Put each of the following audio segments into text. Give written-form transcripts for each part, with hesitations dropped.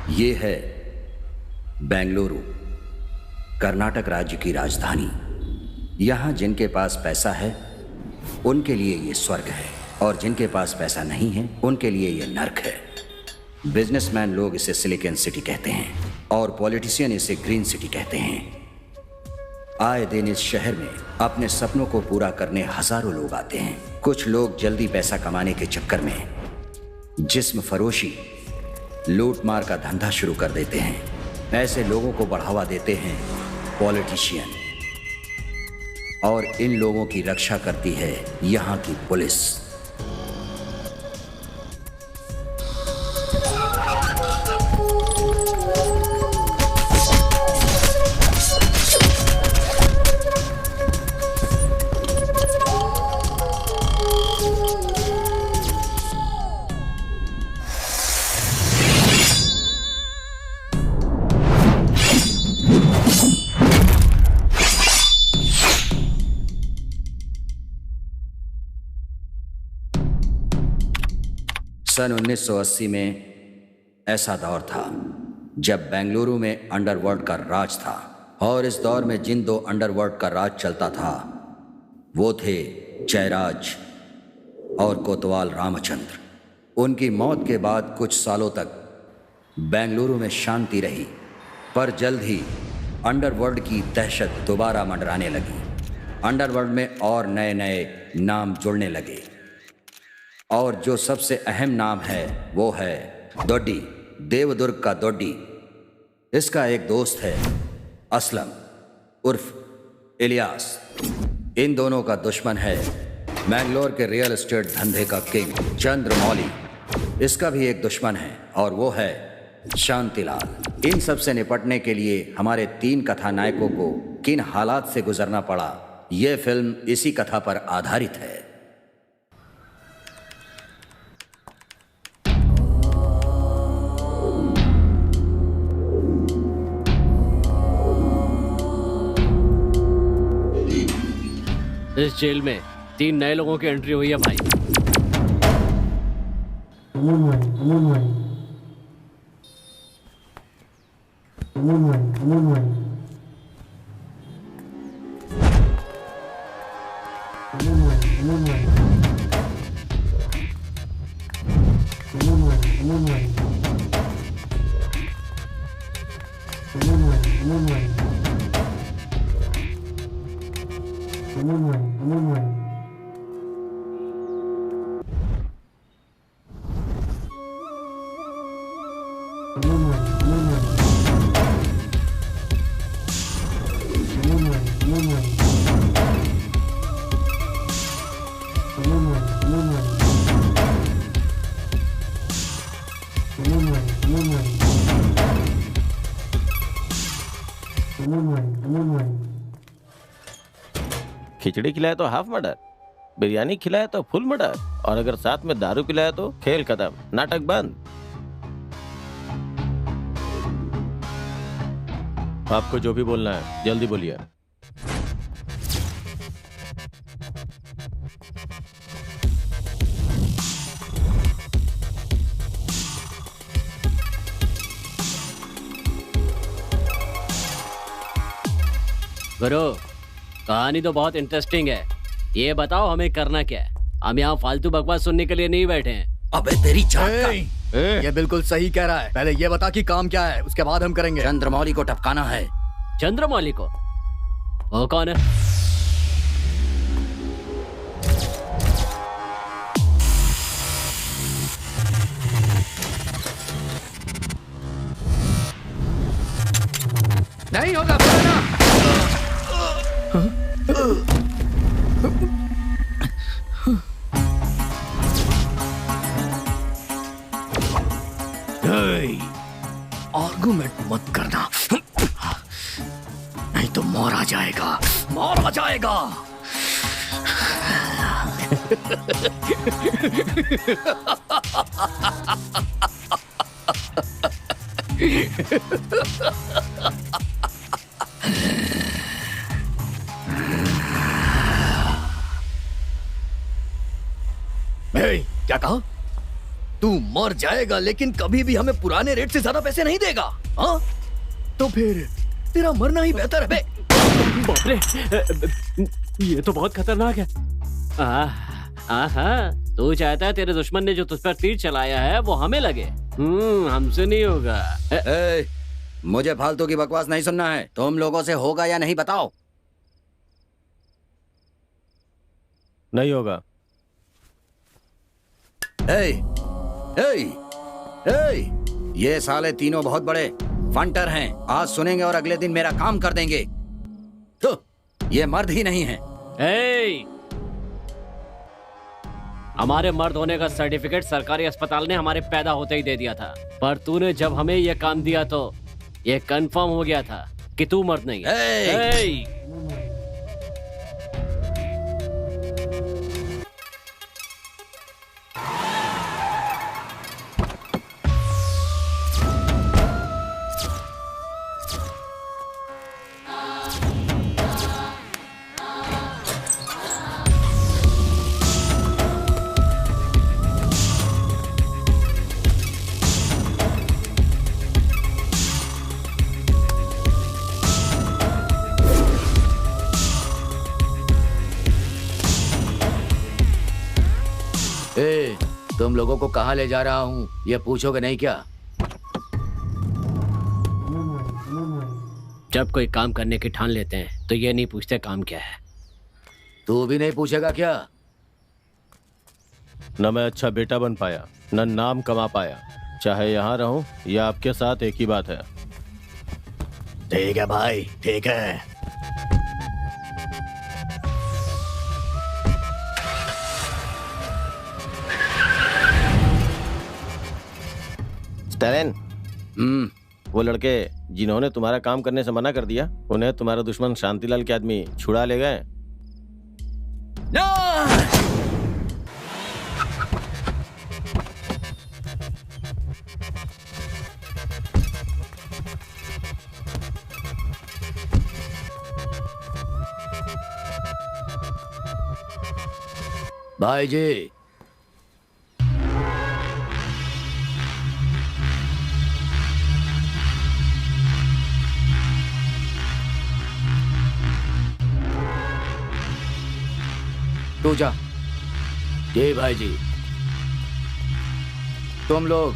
ये है बेंगलुरु, कर्नाटक राज्य की राजधानी। यहाँ जिनके पास पैसा है उनके लिए ये स्वर्ग है, और जिनके पास पैसा नहीं है उनके लिए ये नर्क है। बिजनेसमैन लोग इसे सिलिकॉन सिटी कहते हैं और पॉलिटिशियन इसे ग्रीन सिटी कहते हैं। आए दिन इस शहर में अपने सपनों को पूरा करने हजारों लोग आते हैं। कुछ लोग जल्दी पैसा कमाने के चक्कर में जिस्म फरोशी, लूट मार का धंधा शुरू कर देते हैं। ऐसे लोगों को बढ़ावा देते हैं पॉलिटिशियन, और इन लोगों की रक्षा करती है यहाँ की पुलिस। सन 1980 में ऐसा दौर था जब बेंगलुरु में अंडरवर्ल्ड का राज था, और इस दौर में जिन दो अंडरवर्ल्ड का राज चलता था वो थे जयराज और कोतवाल रामचंद्र। उनकी मौत के बाद कुछ सालों तक बेंगलुरु में शांति रही, पर जल्द ही अंडरवर्ल्ड की दहशत दोबारा मंडराने लगी। अंडरवर्ल्ड में और नए नए नाम जुड़ने लगे, और जो सबसे अहम नाम है वो है दोड्डी, देवदुर्ग का दोड्डी। इसका एक दोस्त है असलम उर्फ इलियास। इन दोनों का दुश्मन है मैंगलोर के रियल एस्टेट धंधे का किंग चंद्रमौली। इसका भी एक दुश्मन है और वो है शांतिलाल। इन सब से निपटने के लिए हमारे 3 कथानायकों को किन हालात से गुजरना पड़ा, ये फिल्म इसी कथा पर आधारित है। इस जेल में 3 नए लोगों की एंट्री हुई है भाई। खिचड़ी खिलाए तो हाफ मर्डर, बिरयानी खिलाए तो फुल मर्डर, और अगर साथ में दारू पिलाए तो खेल खत्म, नाटक बंद। आपको जो भी बोलना है जल्दी बोलिए। गुरु, कहानी तो बहुत इंटरेस्टिंग है। ये बताओ हमें करना क्या है? हम यहाँ फालतू बकवास सुनने के लिए नहीं बैठे हैं। अबे तेरी जान ये बिल्कुल सही कह रहा है। पहले ये बता कि काम क्या है, उसके बाद हम करेंगे। चंद्रमौली को टपकाना है। चंद्रमौली को? वो कौन है? नहीं होगा बोलना। आर्गुमेंट मत करना, नहीं तो मारा जाएगा, मारा जाएगा। क्या कहा? तू मर जाएगा लेकिन कभी भी हमें पुराने रेट से ज्यादा पैसे नहीं देगा। हाँ तो फिर तेरा मरना ही बेहतर है बे। बाप रे, ये तो बहुत खतरनाक है। हाँ, तू चाहता है तेरे दुश्मन ने जो तुझ पर तीर चलाया है वो हमें लगे। हमसे नहीं होगा। मुझे फालतू की बकवास नहीं सुनना है। तुम लोगों से होगा या नहीं बताओ। नहीं होगा। ये साले तीनों बहुत बड़े फंटर हैं। आज सुनेंगे और अगले दिन मेरा काम कर देंगे। तो ये मर्द ही नहीं है। हमारे मर्द होने का सर्टिफिकेट सरकारी अस्पताल ने हमारे पैदा होते ही दे दिया था, पर तूने जब हमें यह काम दिया तो ये कंफर्म हो गया था कि तू मर्द नहीं है। तुम लोगों को कहाँ ले जा रहा हूँ ये पूछोगे नहीं क्या? जब कोई काम करने की ठान लेते हैं तो ये नहीं पूछते काम क्या है। तू भी नहीं पूछेगा क्या? न मैं अच्छा बेटा बन पाया, न नाम कमा पाया। चाहे यहाँ रहूं या आपके साथ एक ही बात है। ठीक है भाई, ठीक है। स्टैलिन, वो लड़के जिन्होंने तुम्हारा काम करने से मना कर दिया, उन्हें तुम्हारा दुश्मन शांतिलाल के आदमी छुड़ा ले गए। भाई जी, तू जा। जी भाई जी। तुम लोग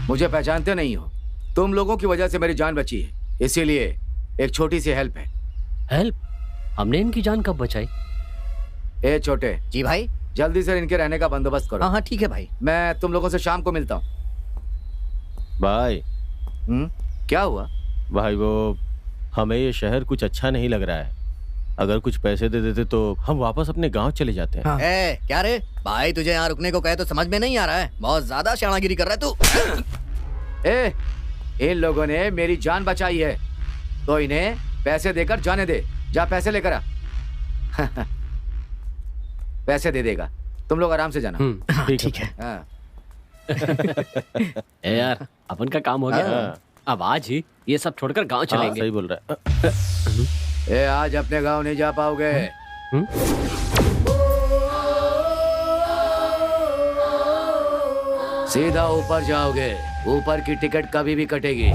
मुझे पहचानते नहीं हो। तुम लोगों की वजह से मेरी जान बची है, इसीलिए एक छोटी सी हेल्प है। हेल्प? हमने इनकी जान कब बचाई? ए छोटे जी भाई। जल्दी से इनके रहने का बंदोबस्त करो। हाँ ठीक है भाई। मैं तुम लोगों से शाम को मिलता हूँ। भाई। क्या हुआ? भाई वो हमें ये शहर कुछ अच्छा नहीं लग रहा है। अगर कुछ पैसे दे देते तो हम वापस अपने गांव चले जाते हैं। हाँ। क्या रे भाई, तुझे यहाँ रुकने को कहे तो समझ में नहीं आ रहा है। बहुत ज्यादा शानागिरी कर रहा है तू। इन लोगों ने मेरी जान बचाई है तो इन्हें पैसे देकर जाने दे। जा पैसे लेकर आ। पैसे दे देगा, तुम लोग आराम से जाना। ठीक है। यार अपन का काम हो गया। अब आज ही ये सब छोड़कर गांव चलेंगे। सही बोल रहा है। आज अपने गांव नहीं जा पाओगे। सीधा ऊपर जाओगे। ऊपर की टिकट कभी भी कटेगी।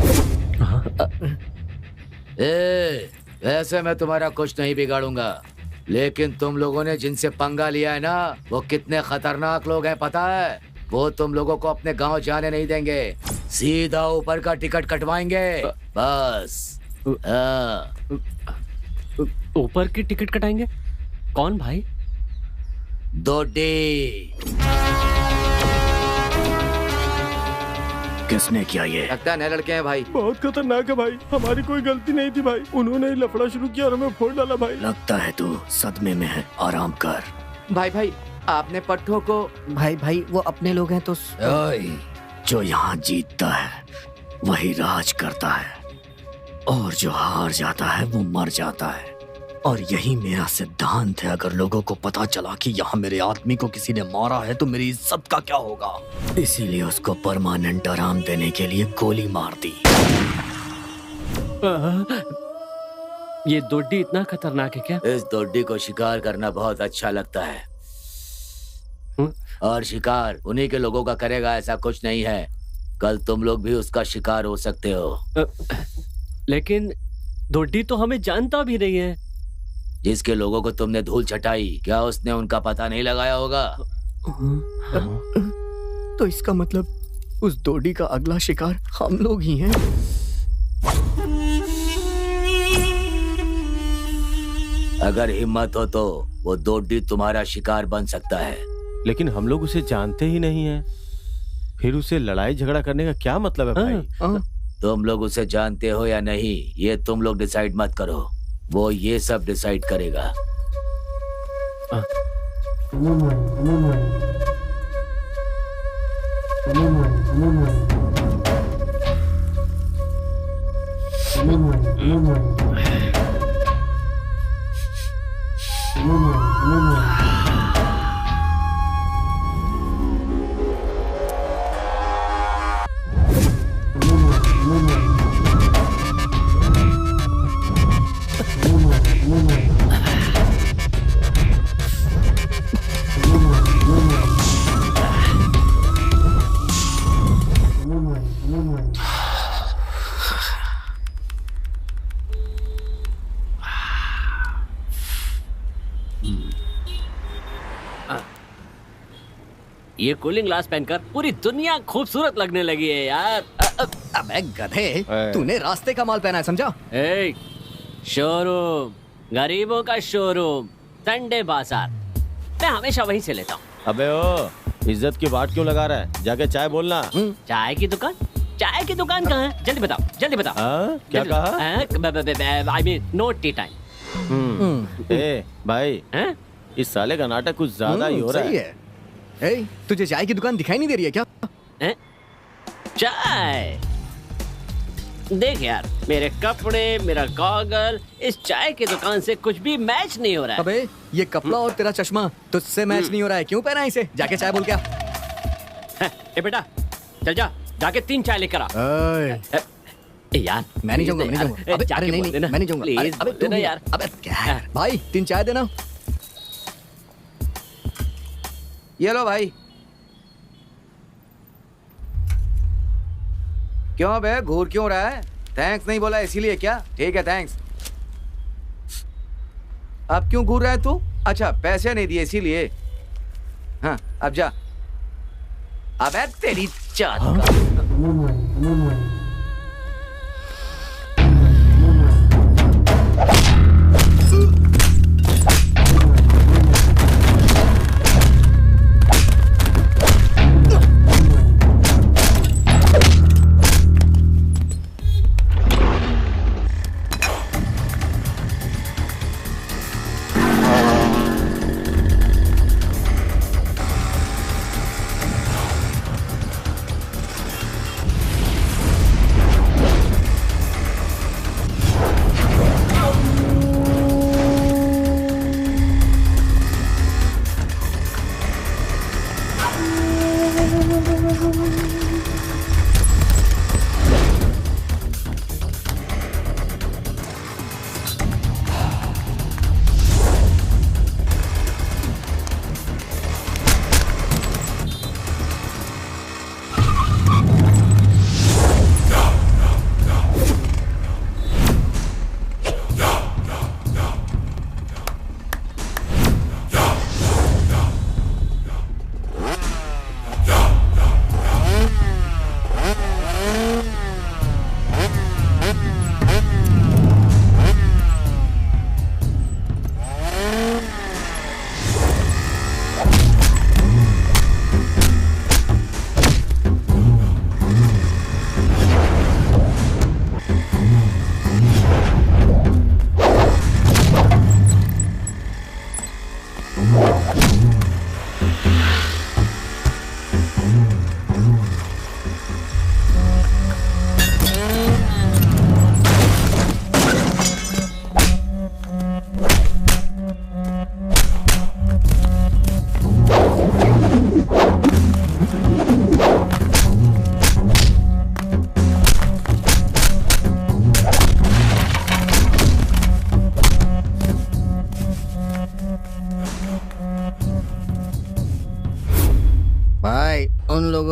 वैसे मैं तुम्हारा कुछ नहीं बिगाड़ूंगा, लेकिन तुम लोगों ने जिनसे पंगा लिया है ना, वो कितने खतरनाक लोग हैं पता है? वो तुम लोगों को अपने गांव जाने नहीं देंगे। सीधा ऊपर का टिकट कटवाएंगे बस। ऊपर की टिकट कटाएंगे? कौन भाई? दोडी। किसने किया ये? लगता है नए लड़के हैं भाई। बहुत खतरनाक है भाई, हमारी कोई गलती नहीं थी भाई। उन्होंने लफड़ा शुरू किया और हमें फोड़ डाला भाई। लगता है तू सदमे में है, आराम कर। भाई आपने पट्टों को। भाई वो अपने लोग हैं तो। जो यहाँ जीतता है वही राज करता है, और जो हार जाता है वो मर जाता है। और यही मेरा सिद्धांत है। अगर लोगों को पता चला कि यहाँ मेरे आदमी को किसी ने मारा है तो मेरी इज्जत का क्या होगा। इसीलिए उसको परमानेंट आराम देने के लिए गोली मार दी। ये दोड्डी इतना खतरनाक है क्या? इस दोड्डी को शिकार करना बहुत अच्छा लगता है। और शिकार उन्हीं के लोगों का करेगा, ऐसा कुछ नहीं है। कल तुम लोग भी उसका शिकार हो सकते हो। लेकिन डोडी तो हमें जानता भी नहीं है। जिसके लोगों को तुमने धूल चटाई, क्या उसने उनका पता नहीं लगाया होगा? तो इसका मतलब उस डोडी का अगला शिकार हम लोग ही हैं। अगर हिम्मत हो तो वो डोडी तुम्हारा शिकार बन सकता है। लेकिन हम लोग उसे जानते ही नहीं है, फिर उसे लड़ाई झगड़ा करने का क्या मतलब है भाई? तुम लोग उसे जानते हो या नहीं, ये तुम लोग डिसाइड मत करो, वो ये सब डिसाइड करेगा। ये कूलिंग ग्लास पहनकर पूरी दुनिया खूबसूरत लगने लगी है यार। अबे गधे, तूने रास्ते का माल पहना है, समझा? ए, शोरूम, गरीबों का शोरूम, संडे बाजार, मैं हमेशा वहीं से लेता हूँ। अबे ओ, इज्जत की बात क्यों लगा रहा है? जाके चाय बोलना। चाय की दुकान? चाय की दुकान कहाँ है? जल्दी बताओ, जल्दी बताओ। क्या कहा? I mean no tea time. ए भाई, इस साले का नाटक कुछ ज्यादा ही हो रहा है। ए, तुझे चाय की दुकान दिखाई नहीं दे रही है क्या? चाय देख यार, मेरे कपड़े, मेरा गॉगल, इस चाय की दुकान से कुछ भी मैच नहीं हो रहा है। अबे ये कपड़ा और तेरा चश्मा तुझसे मैच नहीं हो रहा है, क्यों पहना है इसे? जाके चाय बोल क्या? ए बेटा, चल जा, जाके 3 चाय लेकर आ। यार मैं नहीं जाऊंगा, मैं नहीं जाऊंगा। अबे अरे नहीं, मैं नहीं जाऊंगा। अबे तू ना यार। अबे क्या भाई, 3 चाय देना। ये लो भाई। क्यों बे, घूर क्यों रहा है? थैंक्स नहीं बोला इसीलिए क्या? ठीक है थैंक्स। अब क्यों घूर रहा है तू? अच्छा, पैसे नहीं दिए इसीलिए। हाँ अब जा। अबे तेरी चाट का।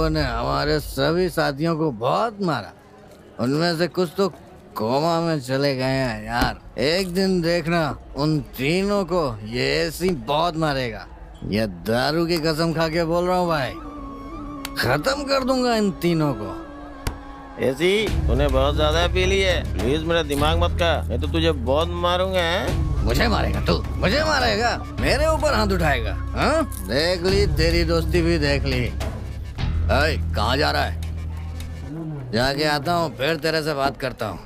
लोगों ने हमारे सभी साथियों को बहुत मारा। उनमें से कुछ तो कोमा में चले गए हैं यार। एक दिन देखना उन तीनों को ये ऐसी बहुत मारेगा। ये दारू की कसम खा के बोल रहा हूँ भाई, खत्म कर दूंगा इन तीनों को। ऐसी तूने बहुत ज्यादा पी ली है, प्लीज मेरा दिमाग मत खा, मैं तो तुझे बहुत मारूंगा। मुझे मारेगा तू? मुझे मारेगा? मेरे ऊपर हाथ उठाएगा? हाँ? देख ली तेरी दोस्ती भी देख ली। कहाँ जा रहा है? जाके आता हूँ, फिर तेरे से बात करता हूँ।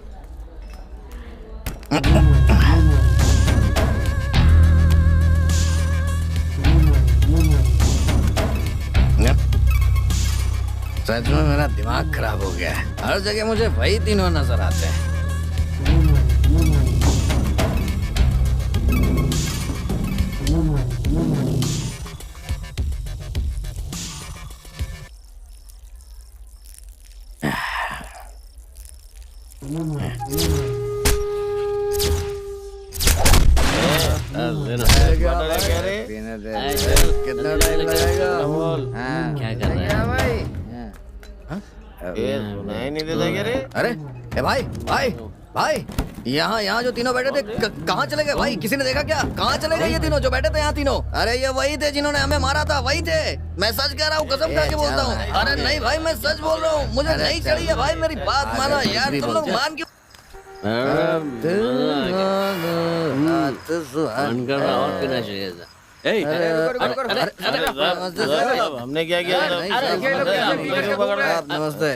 सच में मेरा दिमाग खराब हो गया है। हर जगह मुझे वही तीनों नजर आते हैं। कितना टाइम लगेगा? क्या कर रहा है भाई? सुनाई नहीं देता क्या रे? अरे ए भाई भाई भाई, यहाँ जो तीनों बैठे थे कहाँ चले गए भाई? किसी ने देखा क्या? कहाँ चले गए ये तीनों जो बैठे थे यहाँ तीनों? अरे ये वही थे जिन्होंने हमें मारा था, वही थे। मैं सच कह रहा हूँ, कसम खा के बोलता हूँ। अरे नहीं भाई, मैं सच बोल रहा हूँ, मुझे नहीं चढ़ी है भाई, मेरी बात माना यार। तुम लोग मान क्यों? मन कर रहा और पीना चाहिए था। हमने क्या किया? नमस्ते।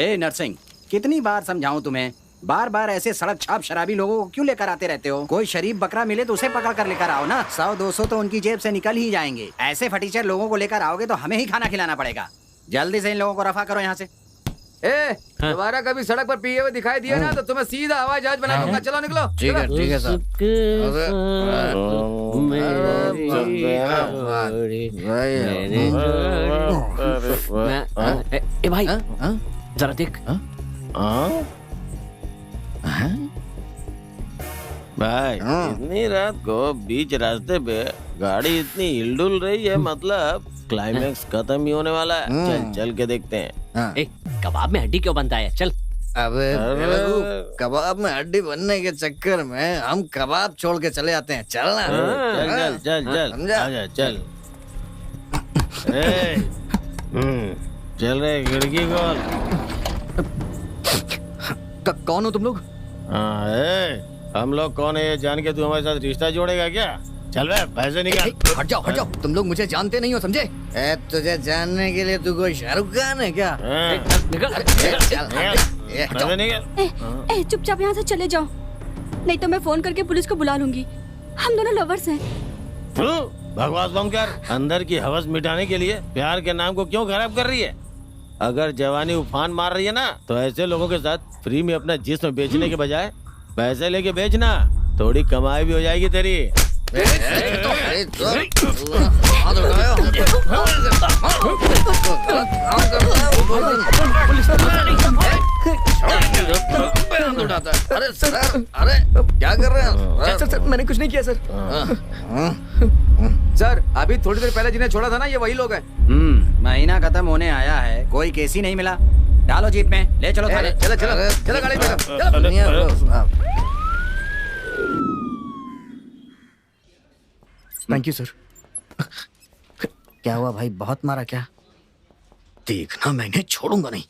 ए नरसिंह, कितनी बार समझाऊं तुम्हें? बार बार ऐसे सड़क छाप शराबी लोगों को क्यों लेकर आते रहते हो? कोई शरीफ बकरा मिले तो उसे पकड़ कर लेकर आओ ना। 100-200 तो उनकी जेब से निकल ही जाएंगे। ऐसे फटीचर लोगों को लेकर आओगे तो हमें ही खाना खिलाना पड़ेगा। जल्दी से इन लोगों को रफा करो यहाँ से। दोबारा कभी सड़क पर पिए हुए दिखाई दिए ना तो तुम्हें सीधा हवाई जहाज बना दूंगा। चलो निकलो। ठीक है सर। ए भाई जरा देख। भाई इतनी रात को बीच रास्ते पे गाड़ी इतनी हिलडुल रही है, मतलब क्लाइमेक्स खत्म ही होने वाला है। चल चल के देखते हैं। ए, कबाब में हड्डी क्यों बनता है? चल। अबे कबाब में हड्डी बनने के चक्कर में हम कबाब छोड़ के चले आते हैं। चलना। चल चल चल चल समझा? आजा चल। चल रहे खिड़की खोल। कौन हो तुम लोग? हम लोग कौन है ये जान के तू हमारे साथ रिश्ता जोड़ेगा क्या? चल बे, पैसे निकाल। हट जाओ। तुम लोग मुझे जानते नहीं हो, समझे? तुझे जानने के लिए तू कोई शाहरुख खान है क्या? निकल। पैसे निकाल। चुपचाप यहाँ से चले जाओ, नहीं तो मैं फोन करके पुलिस को बुला लूंगी। हम दोनों लवर्स हैं। बकवास बंद कर। अंदर की हवस मिटाने के लिए प्यार के नाम को क्यों खराब कर रही है? अगर जवानी उफान मार रही है ना तो ऐसे लोगों के साथ फ्री में अपना जिस्म बेचने के बजाय पैसे लेके बेचना, थोड़ी कमाई भी हो जाएगी तेरी। अरे सर, अरे क्या कर रहे हैं? सर मैंने कुछ नहीं किया सर। सर अभी थोड़ी देर पहले जिन्हें छोड़ा था ना, ये वही लोग हैं। महीना खत्म होने आया है, कोई केस ही नहीं मिला। डालो जीप में, ले चलो थाने। चलो गाड़ी में बैठो। Thank you sir. क्या हुआ भाई, बहुत मारा क्या? देखना, मैंने छोड़ूंगा नहीं।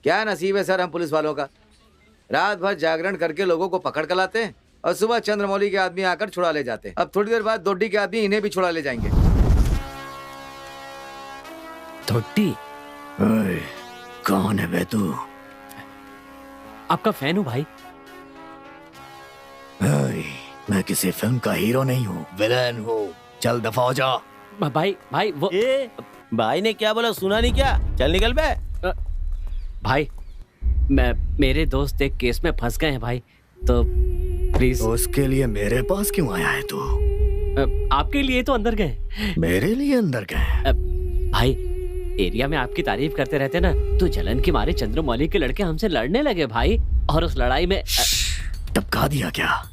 क्या नसीब है सर हम पुलिस वालों का। रात भर जागरण करके लोगों को पकड़ कर लाते हैं और सुबह चंद्रमौली के आदमी आकर छुड़ा ले जाते हैं। अब थोड़ी देर बाद दोड्डी के आदमी इन्हें भी छुड़ा ले जाएंगे। दोड्डी? कौन है बे तू? आपका फैन हूँ भाई। मैं किसी फिल्म का हीरो नहीं हूँ, विलेन हूँ। चल दफा हो जा। भाई वो भाई ने क्या बोला सुना नहीं क्या? चल निकल बे। भाई मेरे दोस्त एक केस में फंस गए हैं भाई, तो प्लीज। उसके लिए मेरे पास क्यों आया है तू? आपके लिए तो अंदर गए। मेरे लिए अंदर गए? भाई एरिया में आपकी तारीफ करते रहते ना, तो जलन के मारे चंद्रमौली के लड़के हमसे लड़ने लगे भाई। और उस लड़ाई में टपका दिया क्या?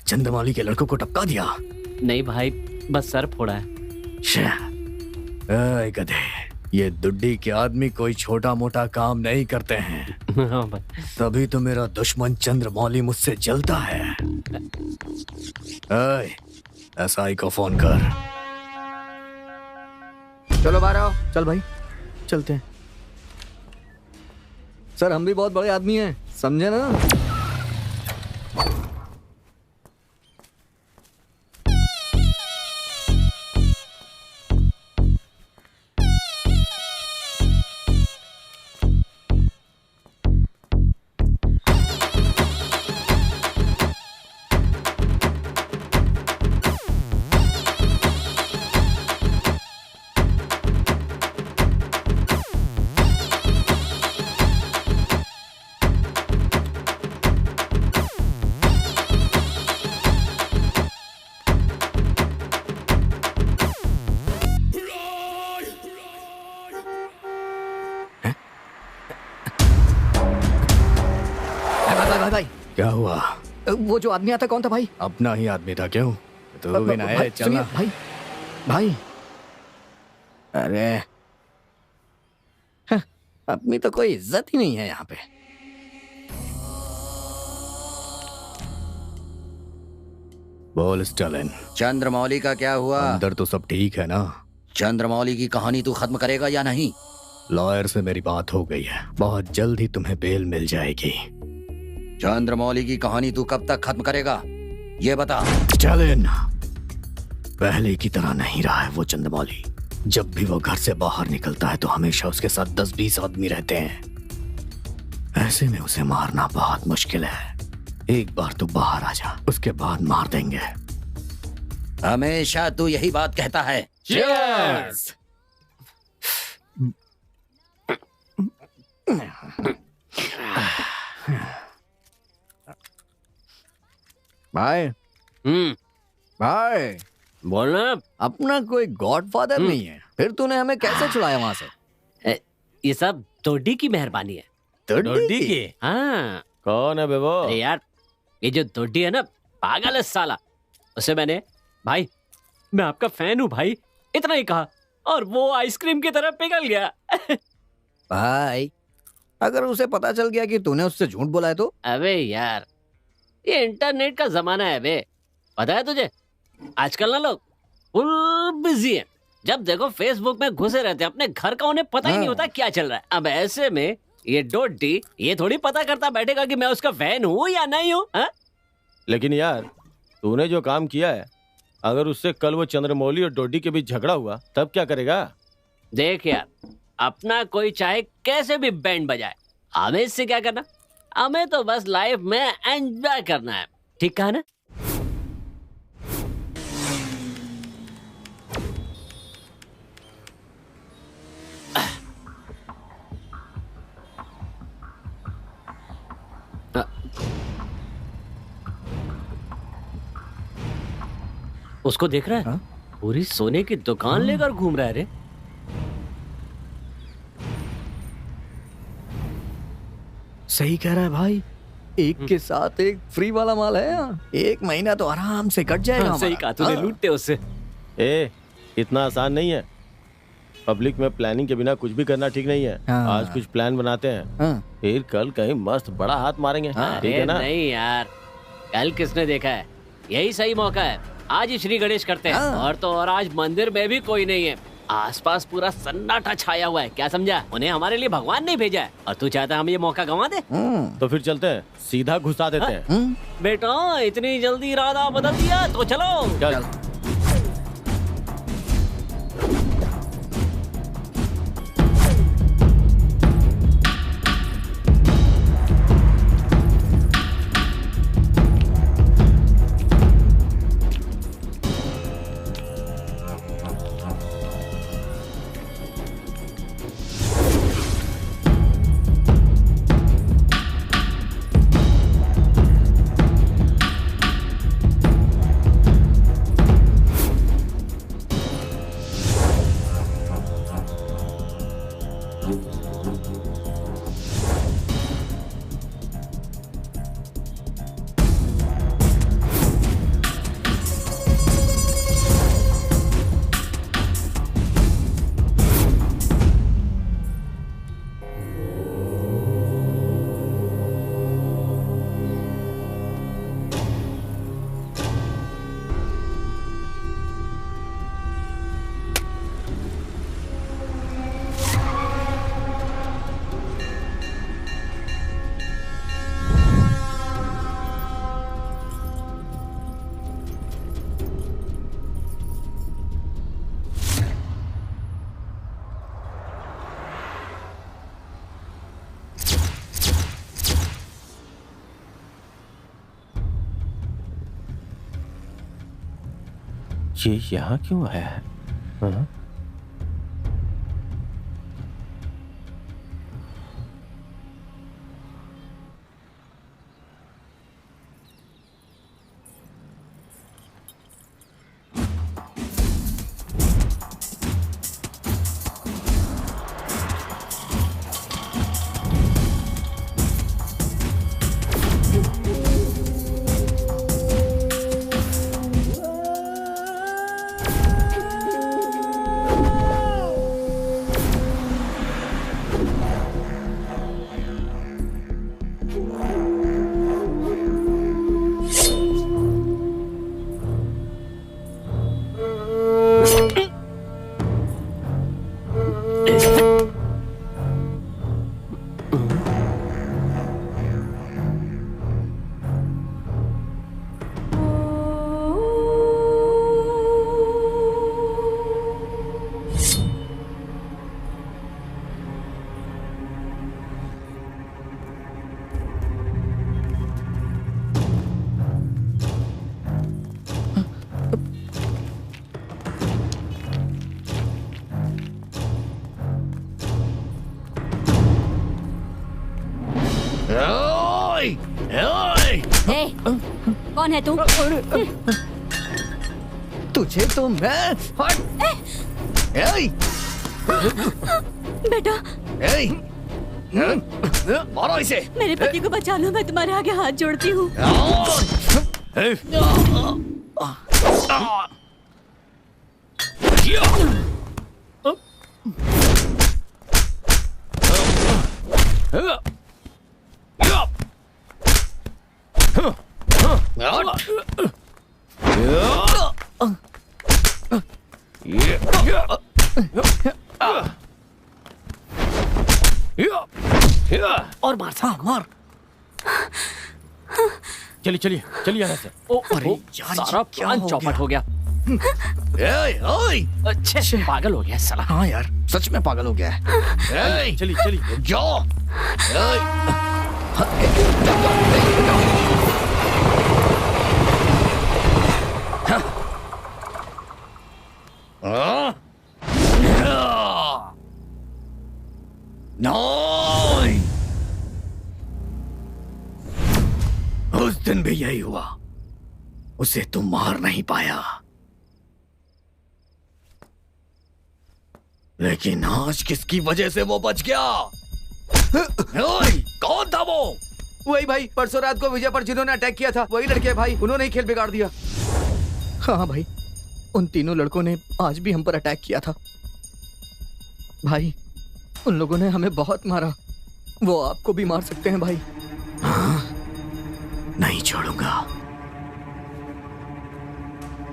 चंद्रमौली के लड़कों को टपका दिया? नहीं भाई, बस सर फोड़ा है। ऐ गधे, ये दुड्डी के आदमी कोई छोटा मोटा काम नहीं करते हैं। हाँ भाई। तभी तो मेरा दुश्मन चंद्रमौली मुझसे जलता है। ऐ, एसआई को फोन कर। चलो बाहर आओ। चल भाई, चलते हैं। सर हम भी बहुत बड़े आदमी हैं, समझे ना? भाई क्या हुआ? वो जो आदमी आता कौन था भाई? अपना ही आदमी था। क्यों? तू भी ना है, चलना। भाई भाई, अरे आदमी तो कोई इज्जत ही नहीं है यहाँ पे। बोल स्टालिन, चंद्रमौली का क्या हुआ? अंदर तो सब ठीक है ना? चंद्रमौली की कहानी तू खत्म करेगा या नहीं? लॉयर से मेरी बात हो गई है, बहुत जल्द ही तुम्हें बेल मिल जाएगी। चंद्रमौली की कहानी तू कब तक खत्म करेगा ये बता। स्टालिन, पहले की तरह नहीं रहा है वो चंद्रमौली। जब भी वो घर से बाहर निकलता है तो हमेशा उसके साथ 10-20 आदमी रहते हैं। ऐसे में उसे मारना बहुत मुश्किल है। एक बार तू बाहर आ जा, उसके बाद मार देंगे। हमेशा तू यही बात कहता है। Cheers! भाई भाई, बोलना। अपना कोई गॉडफादर नहीं है, फिर तूने हमें कैसे छुड़ाया वहां से? ये सब डोडी की मेहरबानी है। डोडी की? हाँ। कौन है बेबो? अरे यार, ये जो डोडी है ना, पागल है साला। उसे मैंने, भाई मैं आपका फैन हूँ भाई, इतना ही कहा और वो आइसक्रीम की तरह पिघल गया। भाई अगर उसे पता चल गया कि तूने उससे झूठ बोला है तो? अबे यार, ये इंटरनेट का जमाना है बे, पता है तुझे? आजकल ना लोग फुल बिजी हैं, जब देखो फेसबुक में घुसे रहते हैं, अपने घर का उन्हें पता ही नहीं होता क्या चल रहा है। अब ऐसे में ये डोडी ये थोड़ी पता करता बैठेगा कि मैं उसका फैन हूँ या नहीं हूँ। लेकिन यार, तूने जो काम किया है, अगर उससे कल वो चंद्रमौली और डोडी के बीच झगड़ा हुआ तब क्या करेगा? देख यार, अपना कोई चाहे कैसे भी बैंड बजाए, हमें इससे क्या करना? हमें तो बस लाइफ में एंजॉय करना है, ठीक कहा ना? उसको देख रहा है? पूरी सोने की दुकान लेकर घूम रहा है रे। सही कह रहा है भाई, एक के साथ एक फ्री वाला माल है यहाँ। 1 महीना तो आराम से कट जाएगा। सही कहा तूने, लूटते उससे। इतना आसान नहीं है। पब्लिक में प्लानिंग के बिना कुछ भी करना ठीक नहीं है। आज कुछ प्लान बनाते हैं, फिर कल कहीं मस्त बड़ा हाथ मारेंगे। ठीक है ना? नहीं यार, कल किसने देखा है? यही सही मौका है। आज ही श्री गणेश करते हैं। और तो और आज मंदिर में भी कोई नहीं है, आसपास पूरा सन्नाटा छाया हुआ है। क्या समझा? उन्हें हमारे लिए भगवान नहीं भेजा है और तू चाहता है हम ये मौका गंवा दे? तो फिर चलते हैं, सीधा घुसा देते हैं। बेटा इतनी जल्दी इरादा बदल दिया तो चलो। चल। ये यहाँ क्यों आया है? हाँ? ए, कौन है तू? तुझे तो मैं बेटा मारो इसे। मेरे पति को बचा लो, मैं तुम्हारे आगे हाथ जोड़ती हूँ। और मार सा मार। चलिए चलिए चलिए यहाँ से। अरे यार, सारा प्लान चौपट हो गया। अच्छे पागल हो गया साला। हाँ यार, सच में पागल हो गया है। चलिए चलिए जाओ। उस दिन भी यही हुआ, उसे तुम मार नहीं पाया, लेकिन आज किसकी वजह से वो बच गया? कौन था वो? वही भाई, परसों रात को विजय पर जिन्होंने अटैक किया था, वही लड़के भाई, उन्होंने ही खेल बिगाड़ दिया। हाँ भाई, उन तीनों लड़कों ने आज भी हम पर अटैक किया था भाई। उन लोगों ने हमें बहुत मारा, वो आपको भी मार सकते हैं भाई। हाँ? नहीं छोड़ूंगा,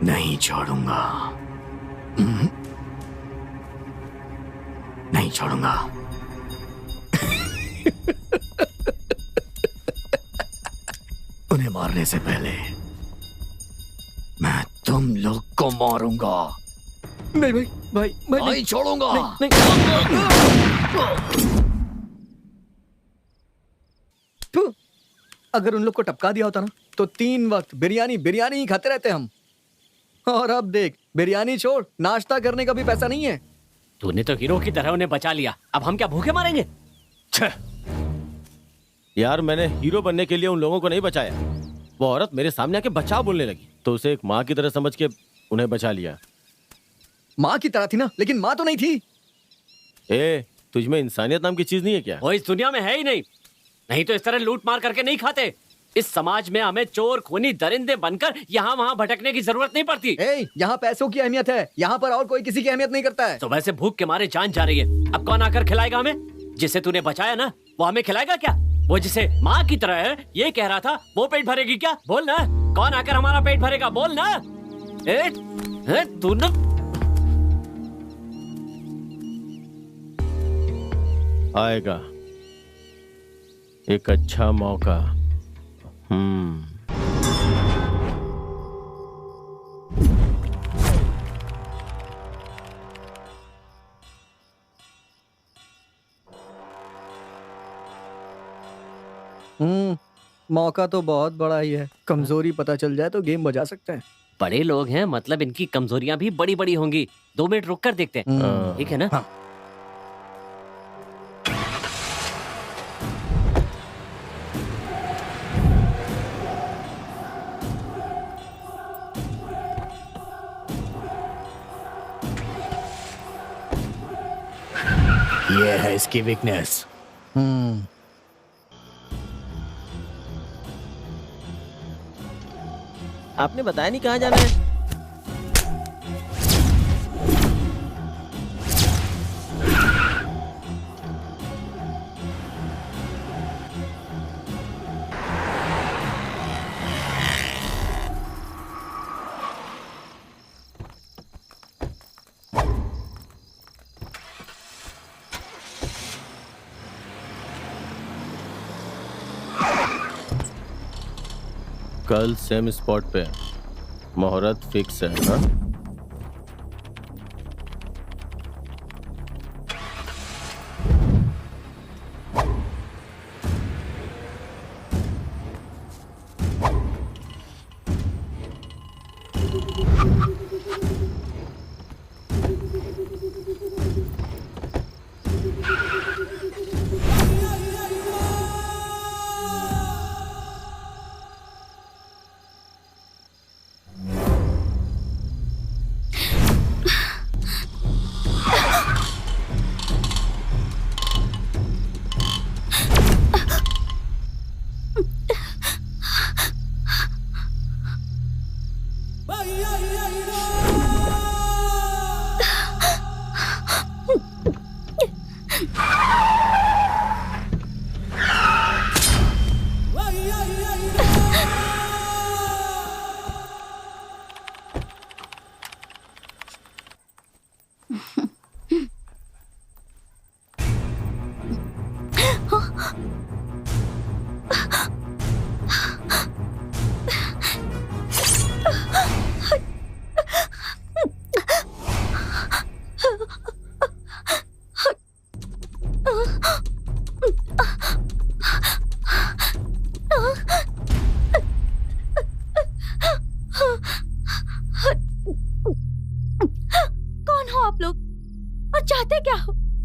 नहीं छोड़ूंगा, नहीं छोड़ूंगा। उन्हें मारने से पहले मैं तुम लोग को मारूंगा। नहीं भाई, भाई मैं नहीं छोड़ूंगा। नहीं, नहीं। अगर उन लोग को टपका दिया होता ना, तो 3 वक्त बिरयानी बिरयानी ही खाते रहते हम। और अब देख, बिरयानी छोड़, नाश्ता करने का भी पैसा नहीं है। तूने तो हीरो की तरह उन्हें बचा लिया, अब हम क्या भूखे मारेंगे? यार, मैंने हीरो बनने के लिए उन लोगों को नहीं बचाया। वो औरत मेरे सामने आके बचाव बोलने लगी, तो उसे एक माँ की तरह समझ के उन्हें बचा लिया। माँ की तरह थी ना, लेकिन माँ तो नहीं थी। तुझमें इंसानियत नाम की चीज नहीं है क्या? वो इस दुनिया में है ही नहीं, नहीं तो इस तरह लूट मार करके नहीं खाते। इस समाज में हमें चोर खूनी दरिंदे बनकर यहाँ वहाँ भटकने की जरूरत नहीं पड़ती। यहाँ पैसों की अहमियत है, यहाँ पर और कोई किसी की अहमियत नहीं करता है। तो वैसे भूख के मारे जान जा रही है, अब कौन आकर खिलाएगा हमें? जिसे तूने बचाया ना, वो हमें खिलाएगा क्या? वो जिसे माँ की तरह है ये कह रहा था, वो पेट भरेगी क्या? बोल ना, कौन आकर हमारा पेट भरेगा? बोल ना। तू ना आएगा एक अच्छा मौका। मौका तो बहुत बड़ा ही है। कमजोरी पता चल जाए तो गेम बजा सकते हैं। बड़े लोग हैं, मतलब इनकी कमजोरियां भी बड़ी बड़ी होंगी। 2 मिनट रुक कर देखते हैं, ठीक है ना? हाँ। ये है इसकी वीकनेस। आपने बताया नहीं कहाँ जाना है? कल सेम स्पॉट पे मुहूर्त फिक्स है ना?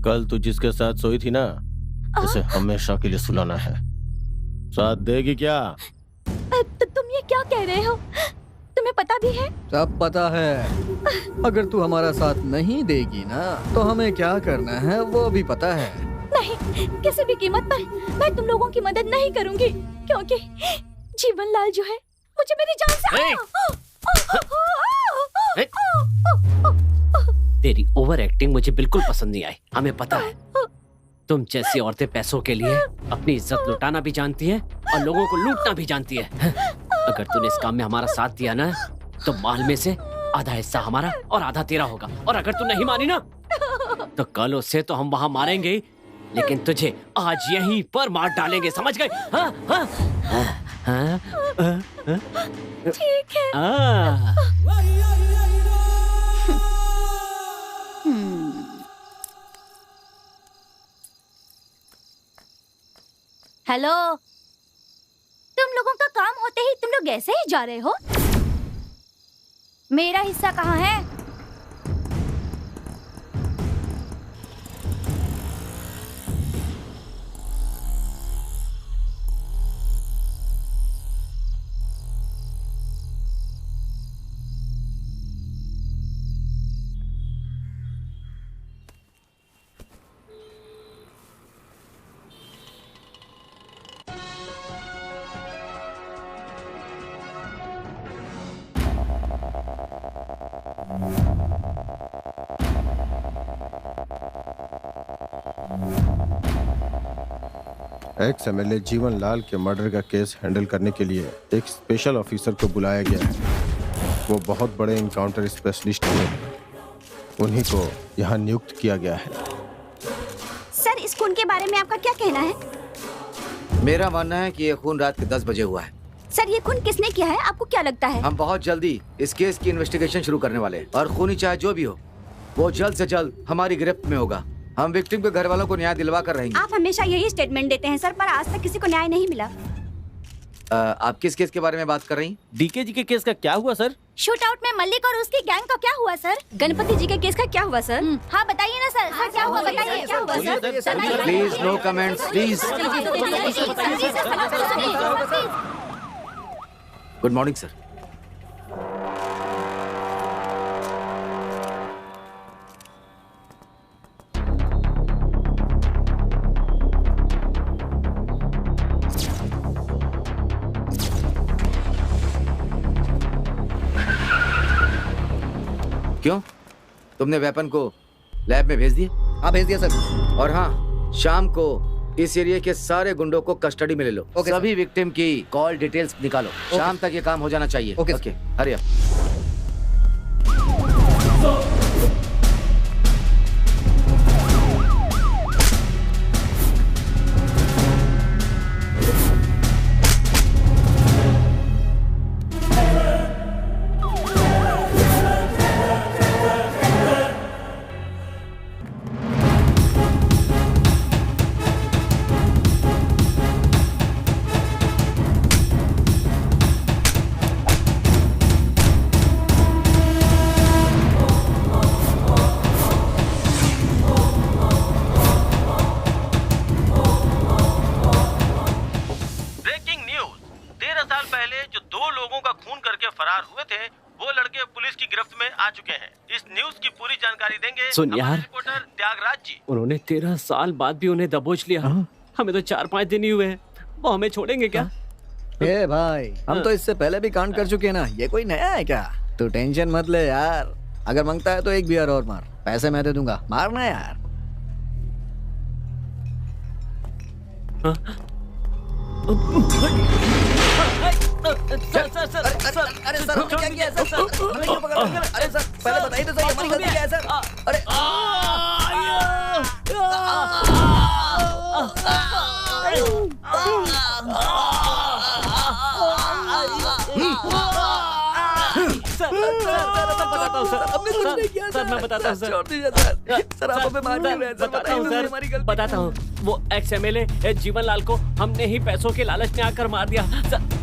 कल तू जिसके साथ सोई थी ना, उसे हमेशा के लिए सुलाना है। साथ देगी क्या? तुम ये क्या कह रहे हो? तुम्हें पता भी है? सब पता है। अगर तू हमारा साथ नहीं देगी ना, तो हमें क्या करना है वो भी पता है। नहीं, किसी भी कीमत पर मैं तुम लोगों की मदद नहीं करूंगी, क्योंकि जीवन लाल जो है मुझे मेरी जान से तेरी ओवर एक्टिंग मुझे बिल्कुल पसंद नहीं आई। हमें पता है तुम जैसी औरतें पैसों के लिए अपनी इज्जत लुटाना भी जानती हैं और लोगों को लूटना भी जानती है। अगर तूने इस काम में हमारा साथ दिया ना, तो माल में से आधा हिस्सा हमारा और आधा तेरा होगा। और अगर तू नहीं मानी ना, तो कल उससे तो हम वहां मारेंगे ही, लेकिन तुझे आज यहीं पर मार डालेंगे, समझ गए? हाँ हाँ हाँ ठीक है। हेलो, तुम लोगों का काम होते ही तुम लोग ऐसे ही जा रहे हो? मेरा हिस्सा कहाँ है? एक्स एमएलए जीवन लाल के मर्डर का केस हैंडल करने के लिए एक स्पेशल ऑफिसर को बुलाया गया है। वो बहुत बड़े इनकाउंटर स्पेशलिस्ट हैं। उन्हीं को यहाँ नियुक्त किया गया है। सर, इस खून के बारे में आपका क्या कहना है? मेरा मानना है कि ये खून रात के 10 बजे हुआ है। सर, ये खून किसने किया है? आपको क्या लगता है? हम बहुत जल्दी इस केस की इन्वेस्टिगेशन शुरू करने वाले हैं और खूनी चाहे जो भी हो, वो जल्द से जल्द हमारी गिरफ्त में होगा। हम विक्टिम के घर वालों को न्याय दिलवा कर रहेंगे। आप हमेशा यही स्टेटमेंट देते हैं सर, पर आज तक किसी को न्याय नहीं मिला। आप किस केस के बारे में बात कर रही? डीके जी के केस का क्या हुआ सर? शूट आउट में मल्लिक और उसकी गैंग का क्या हुआ सर? गणपति जी के केस का क्या हुआ सर? हाँ बताइए ना सर, क्या हुआ बताइए, क्या हुआ sir? Please no comments please. Good morning sir. क्यों, तुमने वेपन को लैब में भेज दिया? हाँ भेज दिया सर। और हाँ, शाम को इस एरिया के सारे गुंडों को कस्टडी में ले लो। सभी विक्टिम की कॉल डिटेल्स निकालो। शाम तक ये काम हो जाना चाहिए। Okay, hurry up. सुन यार, त्यागराज जी, उन्होंने 13 साल बाद भी उन्हें दबोच लिया। हमें तो 4-5 दिन ही हुए हैं, वो हमें छोड़ेंगे क्या? ए भाई, हम तो इससे पहले भी कांड कर चुके हैं ना, ये कोई नया है क्या? तू टेंशन मत ले यार, अगर मांगता है तो एक बियर और मार, पैसे मैं दे दूंगा, मारना यार। अरे सर, हमने क्या किया है सर? हमें क्यों पकड़ रहे हैं? अरे सर, पहले बताइए तो सही, हमारी गलती क्या है सर? अरे सर मैं बताता हूँ सर। छोड़ दीजिए सर, सर आप हमें मार नहीं रहे सर, बताता हूँ। वो एक्स MLA जीवन लाल को हमने ही पैसों के लालच में आकर मार दिया सर।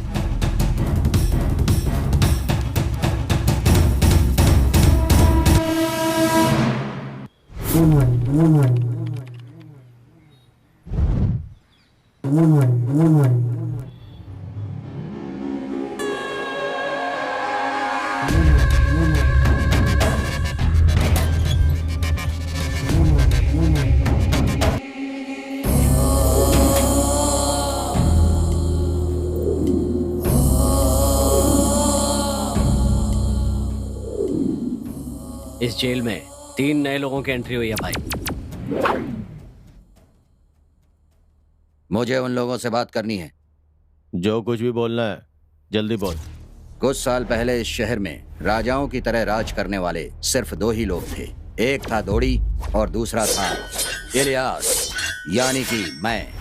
इस जेल में 3 नए लोगों की एंट्री हुई है भाई। मुझे उन लोगों से बात करनी है। जो कुछ भी बोलना है जल्दी बोल। कुछ साल पहले इस शहर में राजाओं की तरह राज करने वाले सिर्फ 2 ही लोग थे। एक था दोड़ी और दूसरा था इलियास, यानी कि मैं।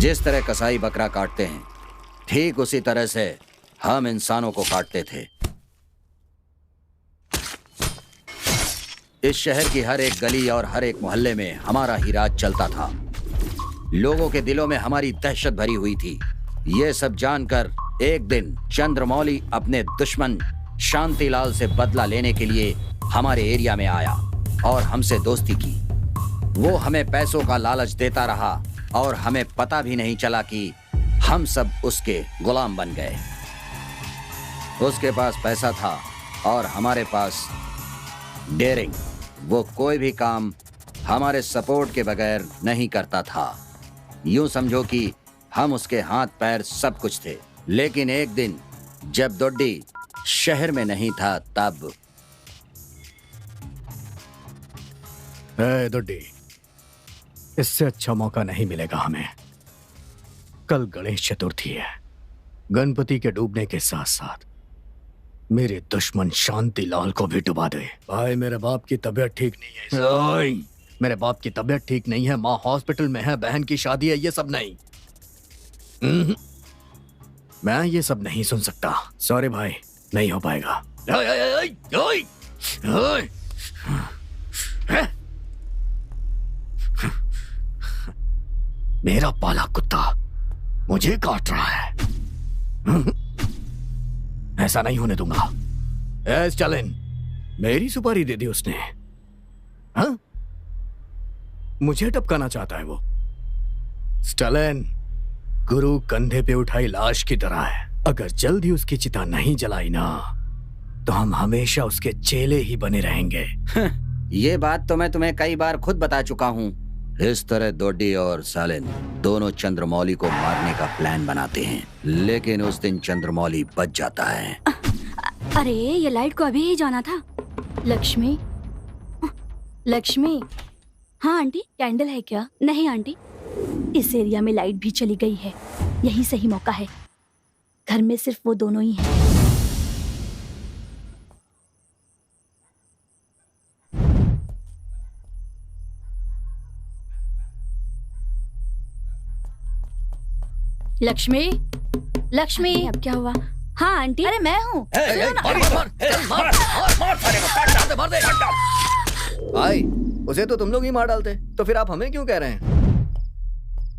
जिस तरह कसाई बकरा काटते हैं, ठीक उसी तरह से हम इंसानों को काटते थे। इस शहर की हर एक गली और हर एक मोहल्ले में हमारा ही राज चलता था। लोगों के दिलों में हमारी दहशत भरी हुई थी। ये सब जानकर एक दिन चंद्रमौली अपने दुश्मन शांतिलाल से बदला लेने के लिए हमारे एरिया में आया और हमसे दोस्ती की। वो हमें पैसों का लालच देता रहा और हमें पता भी नहीं चला कि हम सब उसके गुलाम बन गए। उसके पास पैसा था और हमारे पास डेयरिंग। वो कोई भी काम हमारे सपोर्ट के बगैर नहीं करता था। यूं समझो कि हम उसके हाथ पैर सब कुछ थे। लेकिन एक दिन जब दोड्डी शहर में नहीं था तब दोड्डी, इससे अच्छा मौका नहीं मिलेगा हमें। कल गणेश चतुर्थी है। गणपति के डूबने के साथ साथ मेरे दुश्मन शांतिलाल को भी डुबा दे। भाई मेरे बाप की तबीयत ठीक नहीं है। मेरे बाप की तबीयत ठीक नहीं है, माँ हॉस्पिटल में है, बहन की शादी है, ये सब नहीं। मैं ये सब नहीं सुन सकता। सॉरी भाई, नहीं हो पाएगा। मेरा पाला कुत्ता मुझे काट रहा है। ऐसा नहीं होने दूंगा। स्टालिन, मेरी सुपारी दे दी उसने। हाँ? मुझे टपकाना चाहता है वो। स्टालिन, गुरु कंधे पे उठाई लाश की तरह है। अगर जल्दी उसकी चिता नहीं जलाई ना, तो हम हमेशा उसके चेले ही बने रहेंगे। ये बात तो मैं तुम्हें कई बार खुद बता चुका हूँ। इस तरह दोड्डी और सालिन दोनों चंद्रमौली को मारने का प्लान बनाते हैं, लेकिन उस दिन चंद्रमौली बच जाता है। अरे ये लाइट को अभी ही जाना था। लक्ष्मी, लक्ष्मी। हाँ आंटी, कैंडल है क्या? नहीं आंटी, इस एरिया में लाइट भी चली गई है। यही सही मौका है। घर में सिर्फ वो दोनों ही हैं। लक्ष्मी, लक्ष्मी। अब क्या हुआ? हाँ आंटी। अरे मैं हूँ। भाई, उसे तो तुम लोग ही मार डालते, तो फिर आप हमें क्यों कह रहे हैं?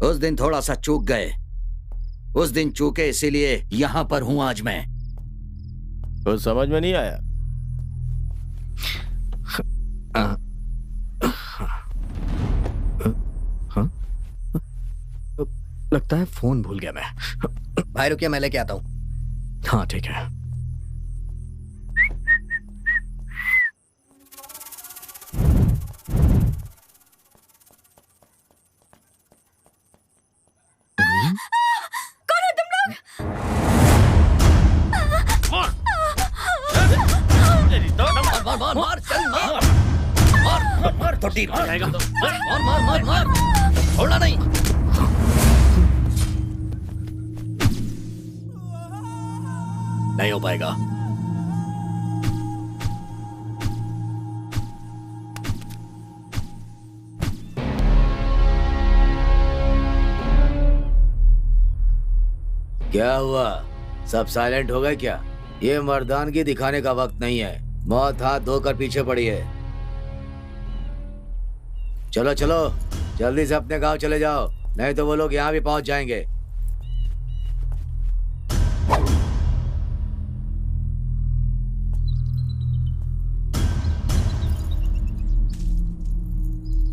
उस दिन थोड़ा सा चूक गए। उस दिन चूके, इसीलिए यहाँ पर हूँ आज मैं। तो समझ में नहीं आया। लगता है फोन भूल गया मैं। भाई रुकिए, मैं लेके आता हूँ। हाँ ठीक है। कौन हो तुम लोग? मार, चल मार, दोड्डी जाएगा। मार, छोड़ना नहीं। नहीं हो पाएगा। क्या हुआ? सब साइलेंट हो गए क्या? ये मर्दानगी दिखाने का वक्त नहीं है। मौत हाथ धोकर पीछे पड़ी है। चलो चलो, जल्दी से अपने गांव चले जाओ, नहीं तो वो लोग यहाँ भी पहुंच जाएंगे।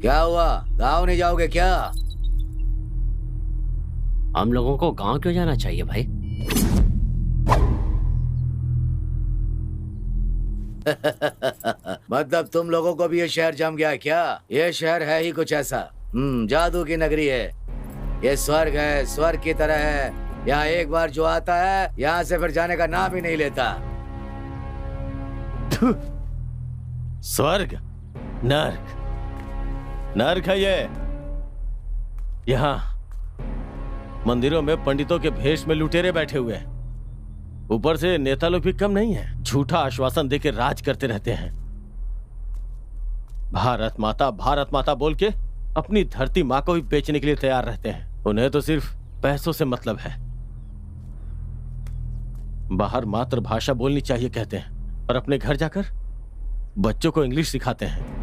क्या हुआ? गांव नहीं जाओगे क्या? हम लोगों को गांव क्यों जाना चाहिए भाई? मतलब तुम लोगों को भी ये शहर जम गया है क्या? ये शहर है ही कुछ ऐसा। जादू की नगरी है। ये स्वर्ग है, स्वर्ग की तरह है। यहाँ एक बार जो आता है, यहाँ से फिर जाने का नाम ही नहीं लेता। स्वर्ग, नर्क, नर्क है ये। यहाँ मंदिरों में पंडितों के भेष में लुटेरे बैठे हुए हैं। ऊपर से नेता लोग भी कम नहीं है, झूठा आश्वासन देके राज करते रहते हैं। भारत माता बोल के अपनी धरती माँ को भी बेचने के लिए तैयार रहते हैं। उन्हें तो सिर्फ पैसों से मतलब है। बाहर मातृभाषा बोलनी चाहिए कहते हैं, और अपने घर जाकर बच्चों को इंग्लिश सिखाते हैं।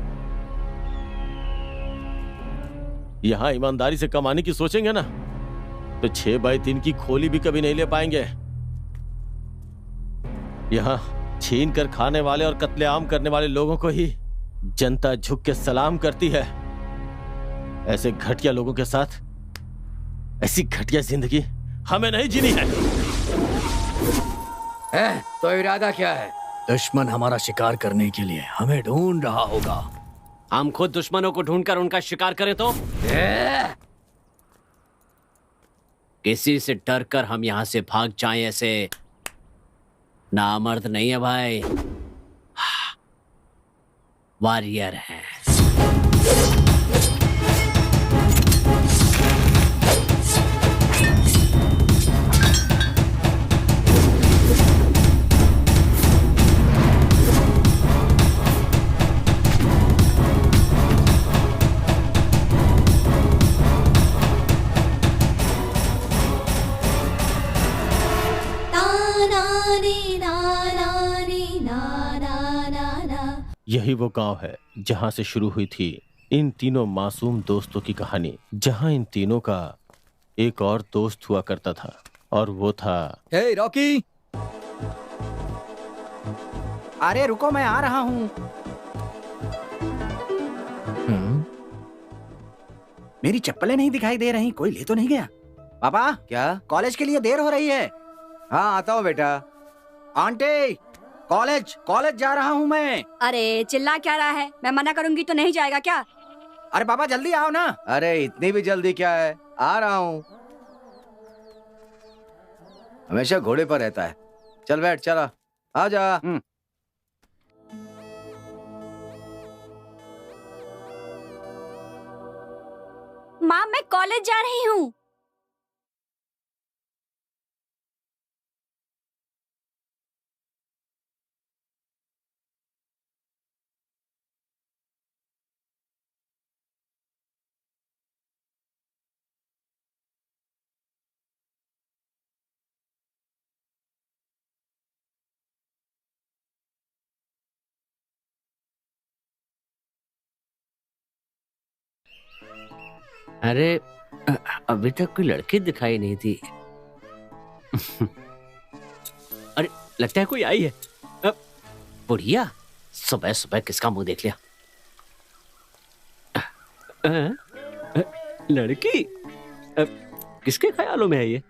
यहां ईमानदारी से कमाने की सोचेंगे ना, तो 6x3 की खोली भी कभी नहीं ले पाएंगे। यहां छीन कर खाने वाले और कत्लेआम करने वाले लोगों को ही जनता झुक के सलाम करती है। ऐसे घटिया लोगों के साथ ऐसी घटिया जिंदगी हमें नहीं जीनी है। तो इरादा क्या है? दुश्मन हमारा शिकार करने के लिए हमें ढूंढ रहा होगा। हम खुद दुश्मनों को ढूंढकर उनका शिकार करें तो? किसी से डर कर हम यहां से भाग जाएं, ऐसे नामर्द नहीं है भाई, वॉरियर है। यही वो गांव है जहां से शुरू हुई थी इन तीनों मासूम दोस्तों की कहानी, जहां इन तीनों का एक और दोस्त हुआ करता था और वो था हे रॉकी, अरे रुको, मैं आ रहा हूँ। मेरी चप्पलें नहीं दिखाई दे रही, कोई ले तो नहीं गया? पापा, क्या? कॉलेज के लिए देर हो रही है। हाँ आता हूँ बेटा। आंटी, कॉलेज जा रहा हूँ मैं। अरे चिल्ला क्या रहा है? मैं मना करूंगी तो नहीं जाएगा क्या? अरे पापा जल्दी आओ ना। अरे इतनी भी जल्दी क्या है, आ रहा हूँ। हमेशा घोड़े पर रहता है। चल बैठ, चला आ जा। माँ मैं कॉलेज जा रही हूँ। अरे अभी तक कोई लड़की दिखाई नहीं थी। अरे लगता है कोई आई है। बुढ़िया, सुबह सुबह किसका मुंह देख लिया? लड़की किसके ख्यालों में है ये?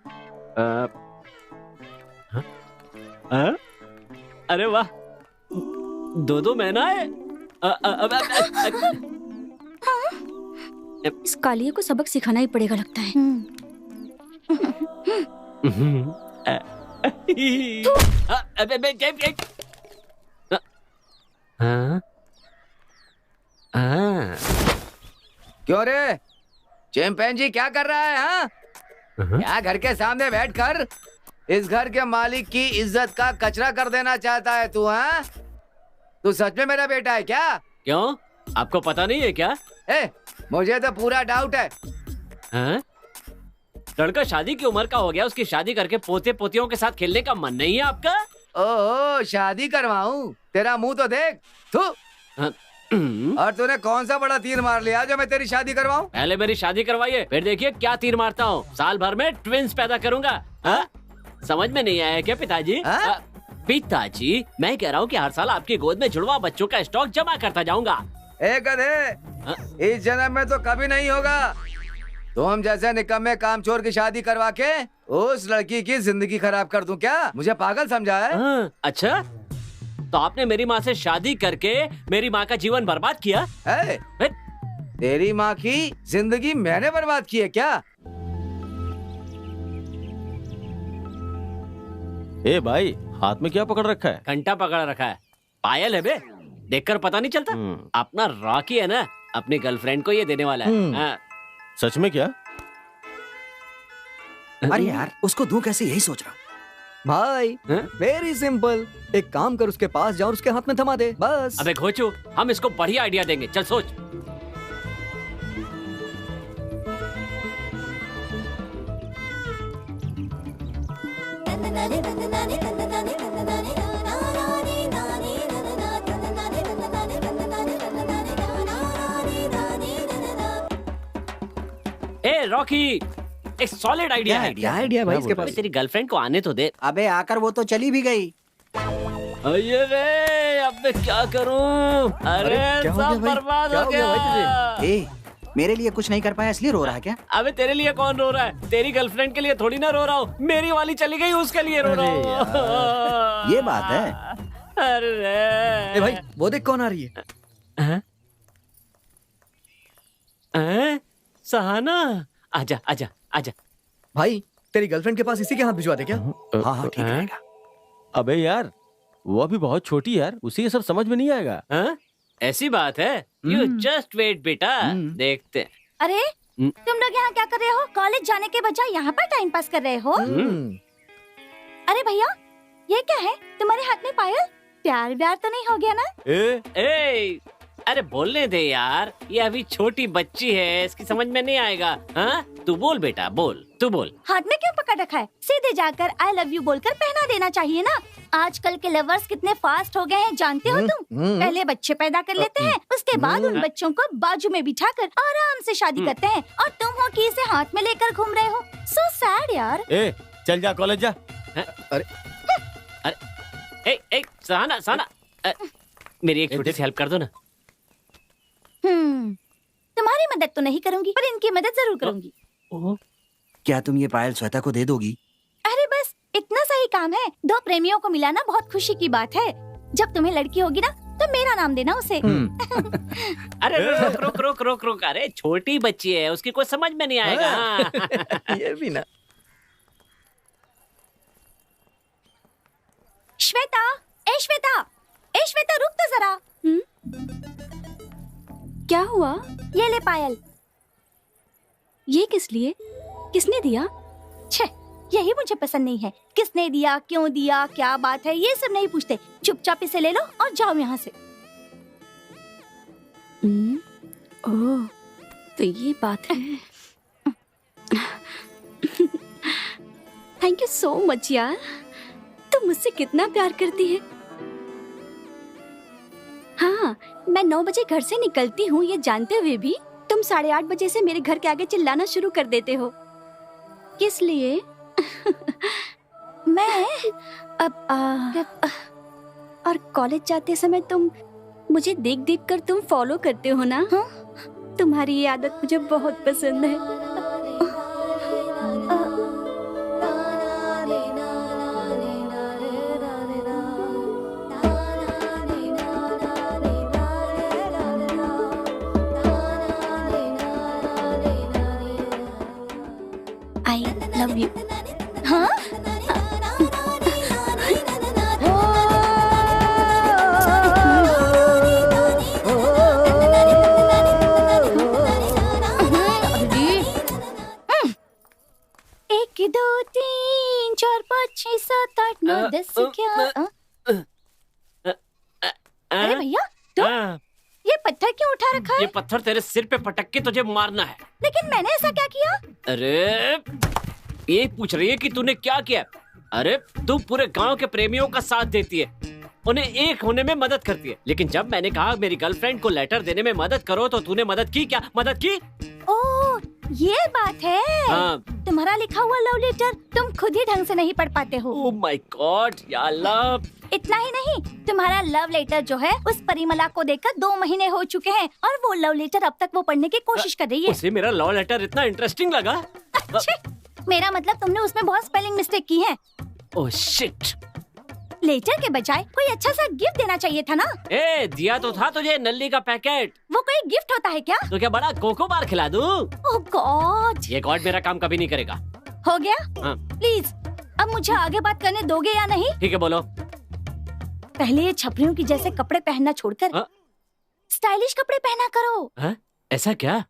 अरे वाह, दो महीना है। इस कालिए को सबक सिखाना ही पड़ेगा लगता है। क्यों रे चैंपियन क्या कर रहा है? हाँ क्या घर के सामने बैठकर इस घर के मालिक की इज्जत का कचरा कर देना चाहता है तू? हाँ तू सच में मेरा बेटा है क्या? क्यों, आपको पता नहीं है क्या? मुझे तो पूरा डाउट है। हाँ? लड़का शादी की उम्र का हो गया, उसकी शादी करके पोते पोतियों के साथ खेलने का मन नहीं है आपका? ओह शादी करवाऊं? तेरा मुंह तो देख। थू। और तूने कौन सा बड़ा तीर मार लिया जो मैं तेरी शादी करवाऊं? पहले मेरी शादी करवाइए, फिर देखिए क्या तीर मारता हूँ। साल भर में ट्विंस पैदा करूंगा। समझ में नहीं आया क्या पिताजी? पिताजी मैं कह रहा हूँ कि हर साल आपकी गोद में जुड़वा बच्चों का स्टॉक जमा करता जाऊंगा। गधे, इस जन्म में तो कभी नहीं होगा। तो हम जैसे निकम्मे कामचोर की शादी करवा के उस लड़की की जिंदगी खराब कर दूं क्या? मुझे पागल समझा है? अच्छा, तो आपने मेरी माँ से शादी करके मेरी माँ का जीवन बर्बाद किया? तेरी माँ की जिंदगी मैंने बर्बाद की है क्या? ए भाई, हाथ में क्या पकड़ रखा है? घंटा पकड़ रखा है। पायल है बे, देखकर पता नहीं चलता? अपना रॉकी है ना, अपनी गर्लफ्रेंड को ये देने वाला है। सच में क्या? अरे यार उसको दूं कैसे, यही सोच रहा हूँ। भाई वेरी सिंपल, एक काम कर, उसके पास जाओ और उसके हाथ में थमा दे बस। अबे घोचू, हम इसको बढ़िया आइडिया देंगे, चल सोच। ए रॉकी, एक सॉलिड आइडिया है। क्या आइडिया भाई इसके पास? तेरी गर्लफ्रेंड को आने तो दे। अबे आकर वो तो चली भी गई। अरे रे, अब मैं क्या करूं? अरे सब बर्बाद हो गया। मेरे लिए कुछ नहीं कर पाया इसलिए रो रहा है क्या? अबे तेरे लिए कौन रो रहा है? तेरी गर्लफ्रेंड के लिए थोड़ी ना रो रहा हूँ, मेरी वाली चली गई उसके लिए रो रहा हूँ। ये बात है। अरे भाई वो देख कौन आ रही है। सहाना, आजा आजा आजा। भाई तेरी गर्लफ्रेंड के पास इसी के हाथ भिजवा दे क्या? हाँ ठीक रहेगा। अबे यार वो अभी बहुत छोटी यार, उसे ये सब समझ में नहीं आएगा। ऐसी बात है? यू जस्ट वेट बेटा, देखते। अरे तुम लोग यहाँ क्या कर रहे हो? कॉलेज जाने के बजाय यहाँ पर टाइम पास कर रहे हो? अरे भैया ये क्या है तुम्हारे हाथ में? पायल, प्यार व्यार तो नहीं हो गया ना? ए, अरे बोलने दे यार, ये अभी छोटी बच्ची है, इसकी समझ में नहीं आएगा। हाँ तू बोल बेटा बोल, तू बोल। हाथ में क्यों पकड़ रखा है? सीधे जाकर आई लव यू बोलकर पहना देना चाहिए ना। आजकल के लवर्स कितने फास्ट हो गए हैं जानते हो तुम? पहले बच्चे पैदा कर लेते हैं, उसके बाद उन बच्चों को बाजू में बिठाकर आराम से शादी करते हैं, और तुम हो कि इसे हाथ में लेकर घूम रहे हो। सो सैड यार। ए, चल जा कॉलेज जा। सहाना मेरी एक छोटी सी हेल्प कर दो ना। तुम्हारी मदद तो नहीं करूंगी, पर इनकी मदद जरूर करूंगी। क्या तुम ये पायल श्वेता को दे दोगी? अरे बस इतना सा ही काम है। दो प्रेमियों को मिलाना बहुत खुशी की बात है। जब तुम्हें लड़की होगी ना तो मेरा नाम देना उसे। अरे रोक। अरे छोटी बच्ची है, उसकी कोई समझ में नहीं आएगा। ये भी ना। श्वेता, ए श्वेता, ए श्वेता, रुक तो जरा। क्या हुआ? ये ले पायल। ये किस लिए? किसने दिया? छे, यही मुझे पसंद नहीं है। किसने दिया, क्यों दिया, क्या बात है, ये सब नहीं पूछते। चुपचाप इसे ले लो और जाओ यहाँ से। ओह, तो ये बात है। थैंक यू सो मच यार। तुम मुझसे कितना प्यार करती है। हाँ, मैं 9 बजे घर से निकलती हूँ, ये जानते हुए भी तुम 8:30 बजे से मेरे घर के आगे चिल्लाना शुरू कर देते हो। किस लिए? मैं और कॉलेज जाते समय तुम मुझे देख देख कर तुम फॉलो करते हो ना? हाँ? तुम्हारी ये आदत मुझे बहुत पसंद है। I love you. हाँ? एक दो तीन चार पाँच छः सात आठ नौ 10 क्या? अरे भैया तुम ये पत्थर क्यों उठा रखा है? ये पत्थर तेरे सिर पे पटक के तुझे मारना है। लेकिन मैंने ऐसा क्या किया? अरे ये पूछ रही है कि तूने क्या किया? अरे तू पूरे गांव के प्रेमियों का साथ देती है, उन्हें एक होने में मदद करती है, लेकिन जब मैंने कहा मेरी गर्लफ्रेंड को लेटर देने में मदद करो तो तूने मदद की क्या? मदद की? ओह ये बात है। हाँ। तुम्हारा लिखा हुआ लव लेटर तुम खुद ही ढंग से नहीं पढ़ पाते हो। ओह माय गॉड या अल्लाह। इतना ही नहीं, तुम्हारा लव लेटर जो है उस परिमला को देकर 2 महीने हो चुके हैं, और वो लव लेटर अब तक वो पढ़ने की कोशिश कर रही है। उसे मेरा लव लेटर इतना इंटरेस्टिंग लगा? अच्छे, मेरा मतलब तुमने उसमें बहुत स्पेलिंग मिस्टेक की है। Oh shit. लेटर के बजाय कोई अच्छा सा गिफ्ट देना चाहिए था ना। ए, दिया तो था तुझे नल्ली का पैकेट। वो कोई गिफ्ट होता है क्या? तो क्या बड़ा कोको बार खिला दूं? ओह गॉड। ये गॉड मेरा काम कभी नहीं करेगा। हो गया? हाँ। प्लीज अब मुझे आगे बात करने दोगे या नहीं? ठीक है बोलो। पहले ये छपरियों की जैसे कपड़े पहनना छोड़कर स्टाइलिश कपड़े पहना करो। हाँ? ऐसा क्या?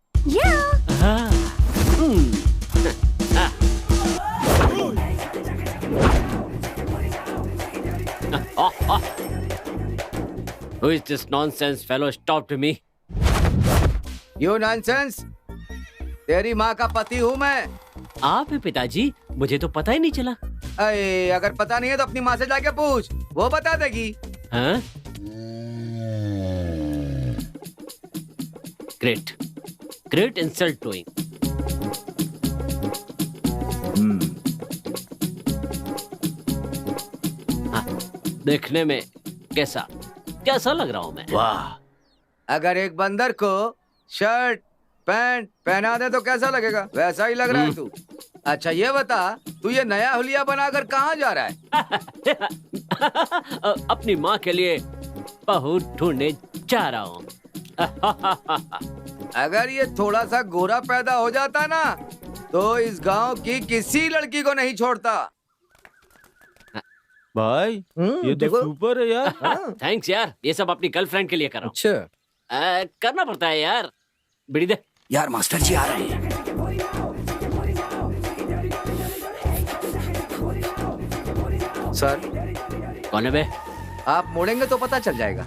Who is this nonsense fellow? Stopped me. You nonsense? तेरी माँ का पति हूँ मैं। आप है पिताजी? मुझे तो पता ही नहीं चला। अरे अगर पता नहीं है तो अपनी माँ से जाके पूछ, वो बता देगी। हाँ? Great, great insult doing. हाँ, देखने में कैसा लग रहा हूँ मैं? वाह, अगर एक बंदर को शर्ट पैंट पहना दे तो कैसा लगेगा? वैसा ही लग रहा है तू। अच्छा ये बता, तू ये नया हुलिया बनाकर कहाँ जा रहा है? अपनी माँ के लिए बहू ढूंढने जा रहा हूँ। अगर ये थोड़ा सा गोरा पैदा हो जाता ना तो इस गांव की किसी लड़की को नहीं छोड़ता। भाई ये तो सुपर है यार। थैंक्स यार, ये सब अपनी गर्लफ्रेंड के लिए कर रहा हूँ। अच्छा करना पड़ता है यार। बीड़ी दे यार, मास्टर जी आ रहे हैं। सर। कौन है बे? आप मोड़ेंगे तो पता चल जाएगा।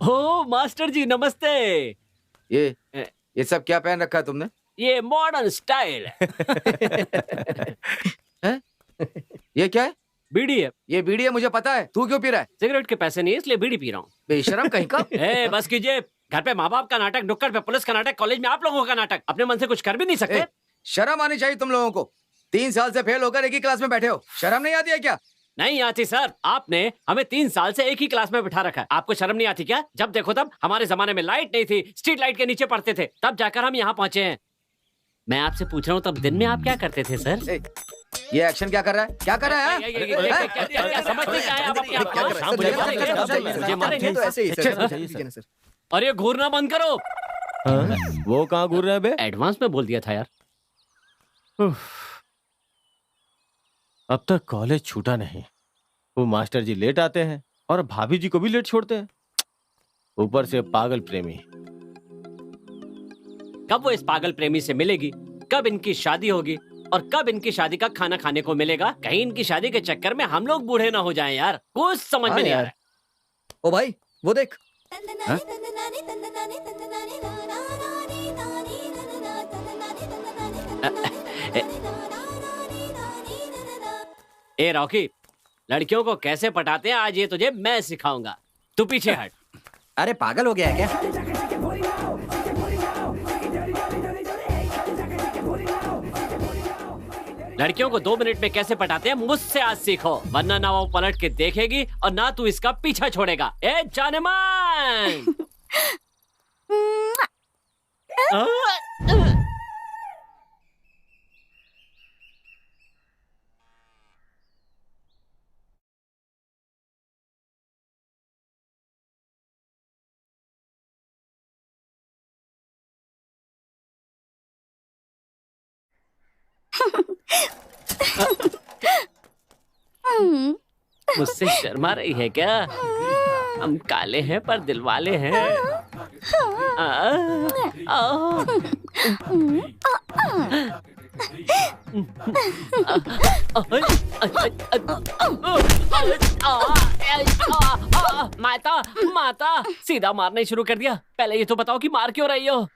ओ मास्टर जी नमस्ते। ये सब क्या पहन रखा है तुमने? ये मॉडर्न स्टाइल है। ये क्या है? बीड़ी है। ये बीड़ी है, मुझे पता है। तू क्यों पी रहा है? सिगरेट के पैसे नहीं है इसलिए बीड़ी पी रहा हूँ। बेशरम कहीं का। बस कीजिए, घर पे माँ बाप का नाटक, नुक्कड़ पे पुलिस का नाटक, कॉलेज में आप लोगों का नाटक, अपने मन से कुछ कर भी नहीं सकते। शर्म आनी चाहिए तुम लोगों को। 3 साल से फेल होकर एक ही क्लास में बैठे हो, शर्म नहीं आती है क्या? नहीं आती सर, आपने हमें 3 साल से एक ही क्लास में बिठा रखा है। आपको शर्म नहीं आती क्या? जब देखो तब, हमारे जमाने में लाइट नहीं थी, स्ट्रीट लाइट के नीचे पढ़ते थे, तब जाकर हम यहाँ पहुंचे हैं। मैं आपसे पूछ रहा हूँ, तब दिन में आप क्या करते थे सर? ये एक्शन क्या कर रहा है? क्या कर रहा है? और ये घूरना बंद करो। वो कहाँ घूर रहे हैं बे? एडवांस में बोल दिया था यार। अब तक कॉलेज छूटा नहीं। वो मास्टर जी लेट आते हैं और भाभी जी को भी लेट छोड़ते हैं, ऊपर से पागल प्रेमी। कब वो इस पागल प्रेमी से मिलेगी, कब इनकी शादी होगी और कब इनकी शादी का खाना खाने को मिलेगा? कहीं इनकी शादी के चक्कर में हम लोग बूढ़े ना हो जाएं यार। कुछ समझ में नहीं आ रहा। ओ भाई वो देख। ए रॉकी, लड़कियों को कैसे पटाते हैं आज ये तुझे मैं सिखाऊंगा। तू पीछे हट। अरे पागल हो गया है क्या? लड़कियों को 2 मिनट में कैसे पटाते हैं मुझसे आज सीखो, वरना ना वो पलट के देखेगी और ना तू इसका पीछा छोड़ेगा। ए जानेमान। मुझसे शर्मा रही है क्या? हम काले हैं पर दिल वाले हैं। माता माता, सीधा मारना ही शुरू कर दिया। पहले ये तो बताओ कि मार क्यों रही हो?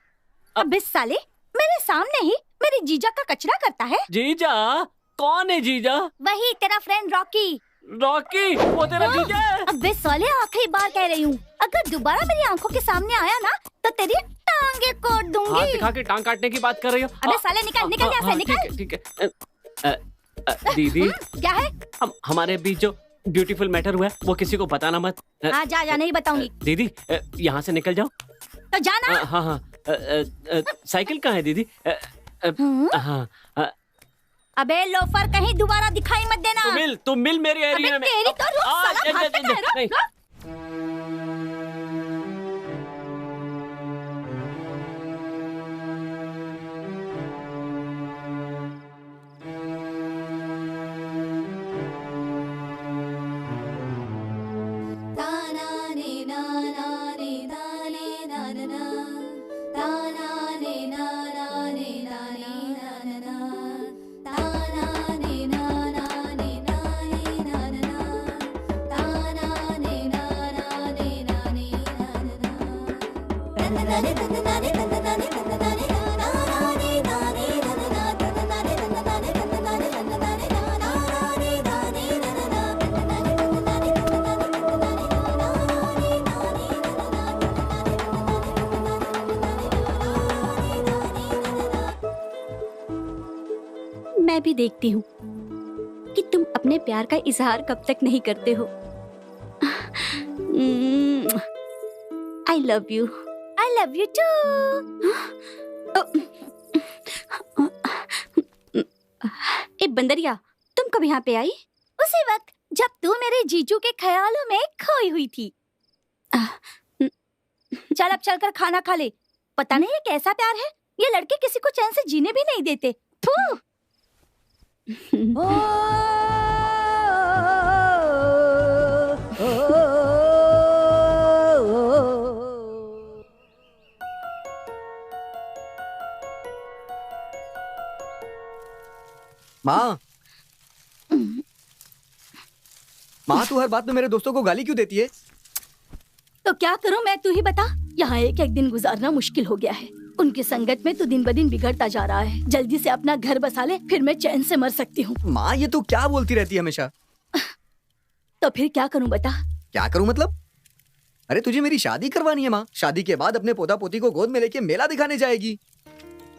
अबे साले, मेरे सामने ही मेरी जीजा का कचरा करता है। जीजा? कौन है जीजा? वही तेरा फ्रेंड रॉकी। रॉकी? वो तेरा जीजा है? अबे साले, आखिरी बार कह रही हूँ, अगर दोबारा मेरी आंखों के सामने आया ना तो तेरी टांगे काट दूंगी। हाथ दिखा के टांग काटने की बात कर रही हो? अबे साले निकल निकल यहाँ से, निकल। ठीक है। दीदी, क्या है? हमारे बीच जो ब्यूटीफुल मैटर हुआ है वो किसी को बताना मत। हाँ जा नहीं बताऊंगी। दीदी यहाँ से निकल जाओ। तो जाना। हाँ। साइकिल कहाँ है दीदी? हाँ। अबे लोफर, कहीं दोबारा दिखाई मत देना। तुम मिल मेरी एरिया में। तेरी तो साला भागता है ना। मैं भी देखती हूँ कि तुम अपने प्यार का इजहार कब तक नहीं करते हो। I love you. I love you too. ए बंदरिया, तुम कब यहाँ पे आई? उसी वक्त जब तू मेरे जीजू के ख्यालों में खोई हुई थी। चल अब चलकर खाना खा ले। पता नहीं ये कैसा प्यार है, ये लड़के किसी को चैन से जीने भी नहीं देते। थू। माँ, माँ तू हर बात में मेरे दोस्तों को गाली क्यों देती है? तो क्या करूं मैं, तू ही बता। यहाँ एक दिन गुजारना मुश्किल हो गया है। उनकी संगत में तू दिन ब दिन बिगड़ता जा रहा है। जल्दी से अपना घर बसा ले, फिर मैं चैन से मर सकती हूँ। माँ ये तू क्या बोलती रहती है हमेशा? तो फिर क्या करूँ बता? क्या करूँ मतलब? अरे तुझे मेरी शादी करवानी है माँ। शादी के बाद अपने पोता पोती को गोद में लेके मेला दिखाने जाएगी।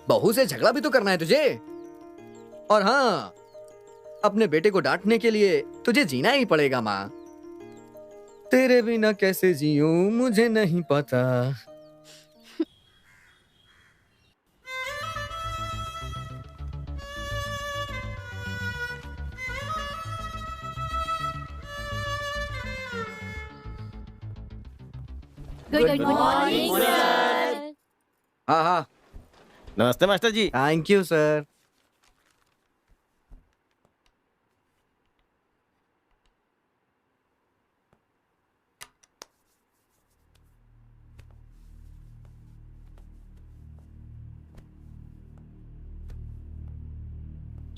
बहू से झगड़ा भी तो करना है तुझे। और हाँ, अपने बेटे को डांटने के लिए तुझे जीना ही पड़ेगा माँ। तेरे बिना कैसे जीऊं मुझे नहीं पता। Good morning sir. हाँ हाँ, नमस्ते master ji. Thank you sir.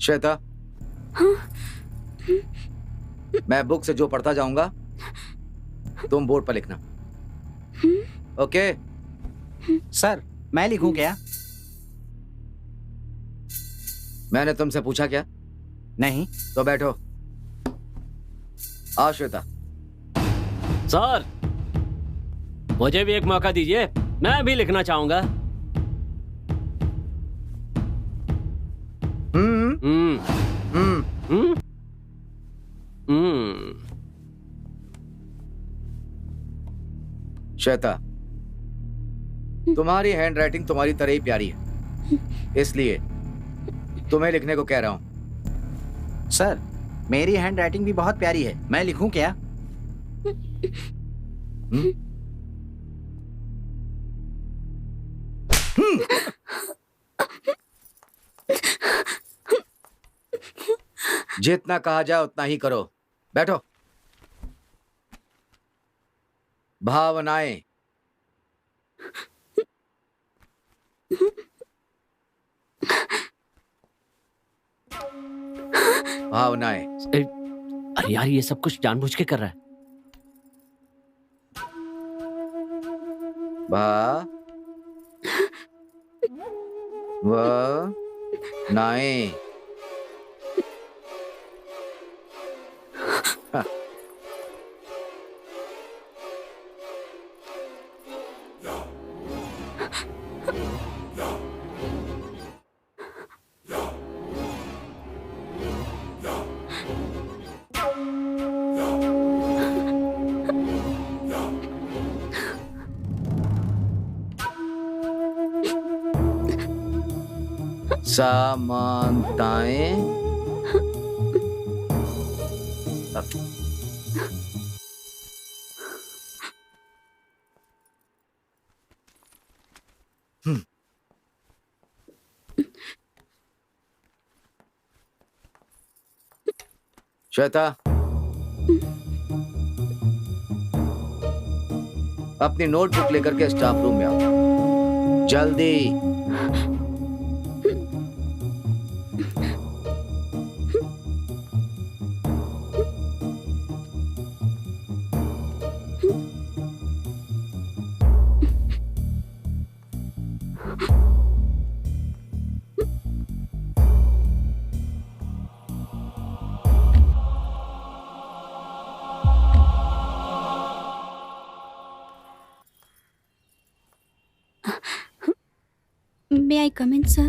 Shweta, मैं बुक से जो पढ़ता जाऊंगा तुम बोर्ड पर लिखना। ओके? सर मैं लिखूं क्या? मैंने तुमसे पूछा क्या? नहीं। तो बैठो। आओ श्वेता। सर मुझे भी एक मौका दीजिए, मैं भी लिखना चाहूंगा। श्वेता, तुम्हारी हैंड राइटिंग तुम्हारी तरह ही प्यारी है, इसलिए तुम्हें लिखने को कह रहा हूं। सर मेरी हैंड राइटिंग भी बहुत प्यारी है, मैं लिखूं क्या? जितना कहा जाए उतना ही करो। बैठो। भावनाएं। भावनाएं। अरे यार ये सब कुछ जानबूझ के कर रहा है। नाएं। समानताएं। श्वेता, अपनी नोटबुक लेकर के स्टाफ रूम में आओ जल्दी। May I come in, sir?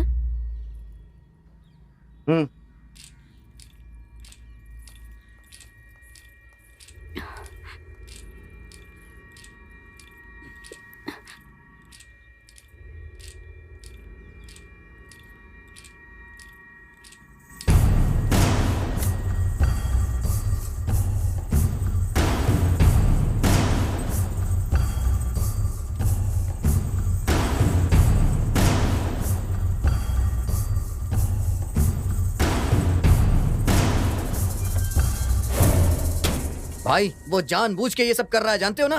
भाई वो जानबूझ के ये सब कर रहा है, जानते हो ना?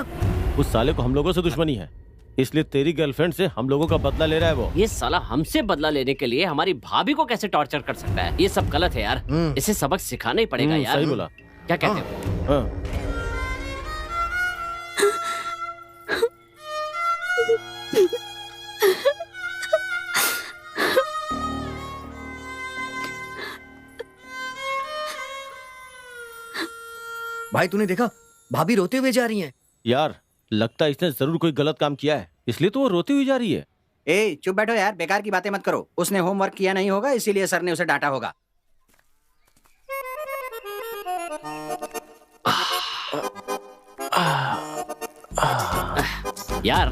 उस साले को हम लोगों से दुश्मनी है, इसलिए तेरी गर्लफ्रेंड से हम लोगों का बदला ले रहा है वो। ये साला हमसे बदला लेने के लिए हमारी भाभी को कैसे टॉर्चर कर सकता है? ये सब गलत है यार, इसे सबक सिखाना ही पड़ेगा यार। सही बोला। क्या कहते हो? भाई तूने देखा, भाभी रोते हुए जा रही हैं। यार लगता है इसने जरूर कोई गलत काम किया है, इसलिए तो वो रोती हुई जा रही है। ए चुप बैठो यार, बेकार की बातें मत करो। उसने होमवर्क किया नहीं होगा, इसीलिए सर ने उसे डांटा होगा। यार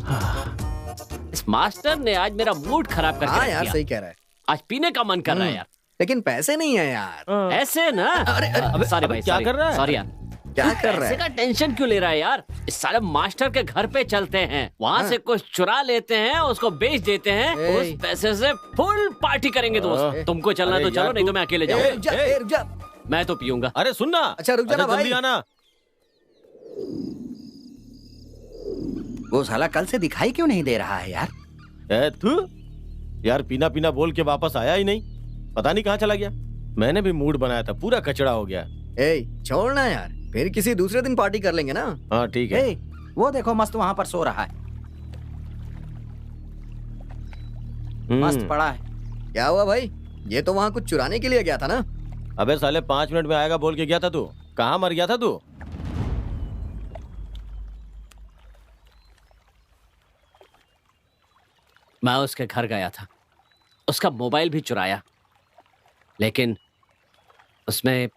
इस मास्टर ने आज मेरा मूड खराब करके हाँ रख यार दिया। सही कह रहा है, आज पीने का मन कर रहा है यार। लेकिन पैसे नहीं है यार। ऐसे ना। सॉरी भाई, क्या कर रहा है? सॉरी यार। क्या कर रहा पैसे है? का टेंशन क्यों ले रहा है यार? इस साले मास्टर के घर पे चलते हैं, वहाँ से कुछ चुरा लेते हैं, उसको बेच देते हैं, उस पैसे से फुल पार्टी करेंगे दोस्त। तुमको चलना तो चलो, नहीं तो मैं अकेले जाऊंगा। रुक जा। मैं तो पीऊंगा। अरे सुनना। अच्छा रुक जा ना भाई। जल्दी आना। वो साला कल से दिखाई क्यों नहीं दे रहा है यार? तू यार पीना पीना बोल के वापस आया ही नहीं, पता नहीं कहाँ चला गया। मैंने भी मूड बनाया था, पूरा कचड़ा हो गया। छोड़ना यार, फिर किसी दूसरे दिन पार्टी कर लेंगे ना। हाँ ठीक है। वो देखो मस्त वहां पर सो रहा है, मस्त पड़ा है। क्या हुआ भाई? ये तो वहाँ कुछ चुराने के लिए गया था ना। अबे साले 5 मिनट में आएगा बोल के गया था तू, कहाँ मर गया था तू? मैं उसके घर गया था, उसका मोबाइल भी चुराया, लेकिन उसमें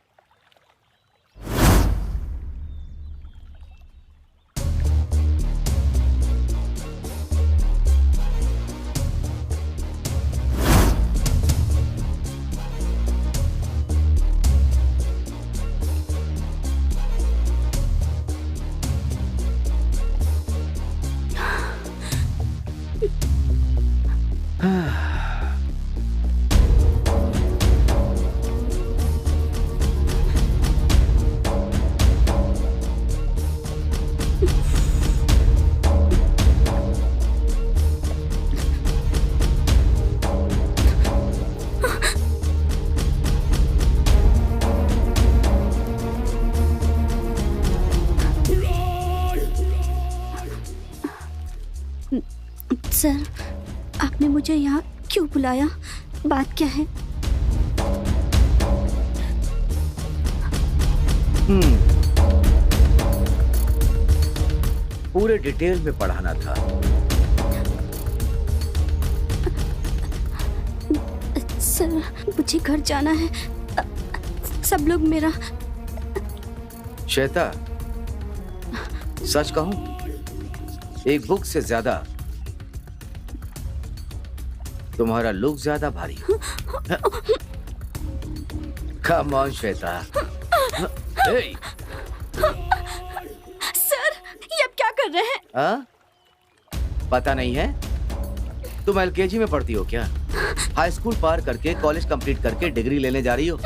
सर, आपने मुझे यहाँ क्यों बुलाया? बात क्या है? पूरे डिटेल में पढ़ाना था। सर, मुझे घर जाना है। सब लोग मेरा। श्वेता, सच कहूं, एक बुक से ज्यादा तुम्हारा लुक ज्यादा भारी। Come on Shweta. सर, ये आप क्या कर रहे हैं? पता नहीं है? तुम एलकेजी में पढ़ती हो क्या? हाई स्कूल पार करके कॉलेज कंप्लीट करके डिग्री लेने जा रही हो।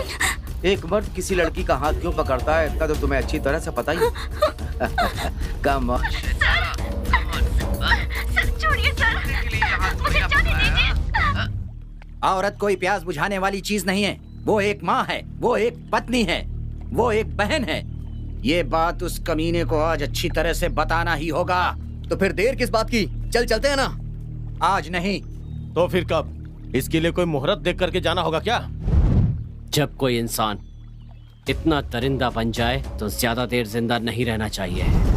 एक मर्द किसी लड़की का हाथ क्यों पकड़ता है इतना तो तुम्हें अच्छी तरह से पता ही है। Come on. छोड़िए सर, मुझे जाने दीजिए। औरत कोई प्यास बुझाने वाली चीज नहीं है। वो एक माँ है, वो एक पत्नी है, वो एक बहन है। ये बात उस कमीने को आज अच्छी तरह से बताना ही होगा। तो फिर देर किस बात की? चलते हैं ना। आज नहीं तो फिर कब? इसके लिए कोई मुहूर्त देख करके जाना होगा क्या? जब कोई इंसान इतना दरिंदा बन जाए तो ज्यादा देर जिंदा नहीं रहना चाहिए।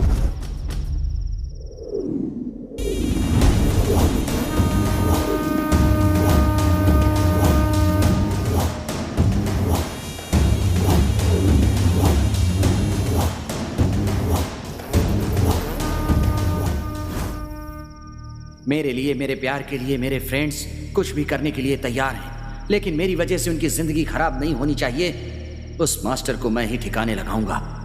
मेरे लिए, मेरे प्यार के लिए मेरे फ्रेंड्स कुछ भी करने के लिए तैयार हैं, लेकिन मेरी वजह से उनकी जिंदगी खराब नहीं होनी चाहिए। उस मास्टर को मैं ही ठिकाने लगाऊंगा।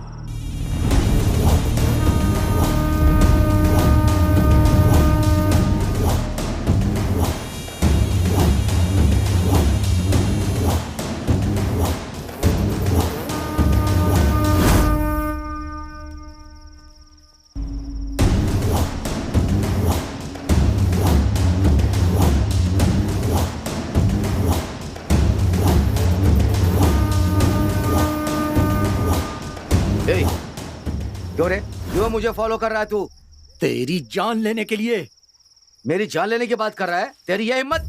क्यों मुझे फॉलो कर रहा है तू? तेरी जान लेने के लिए। मेरी जान लेने की बात कर रहा है? तेरी यह हिम्मत?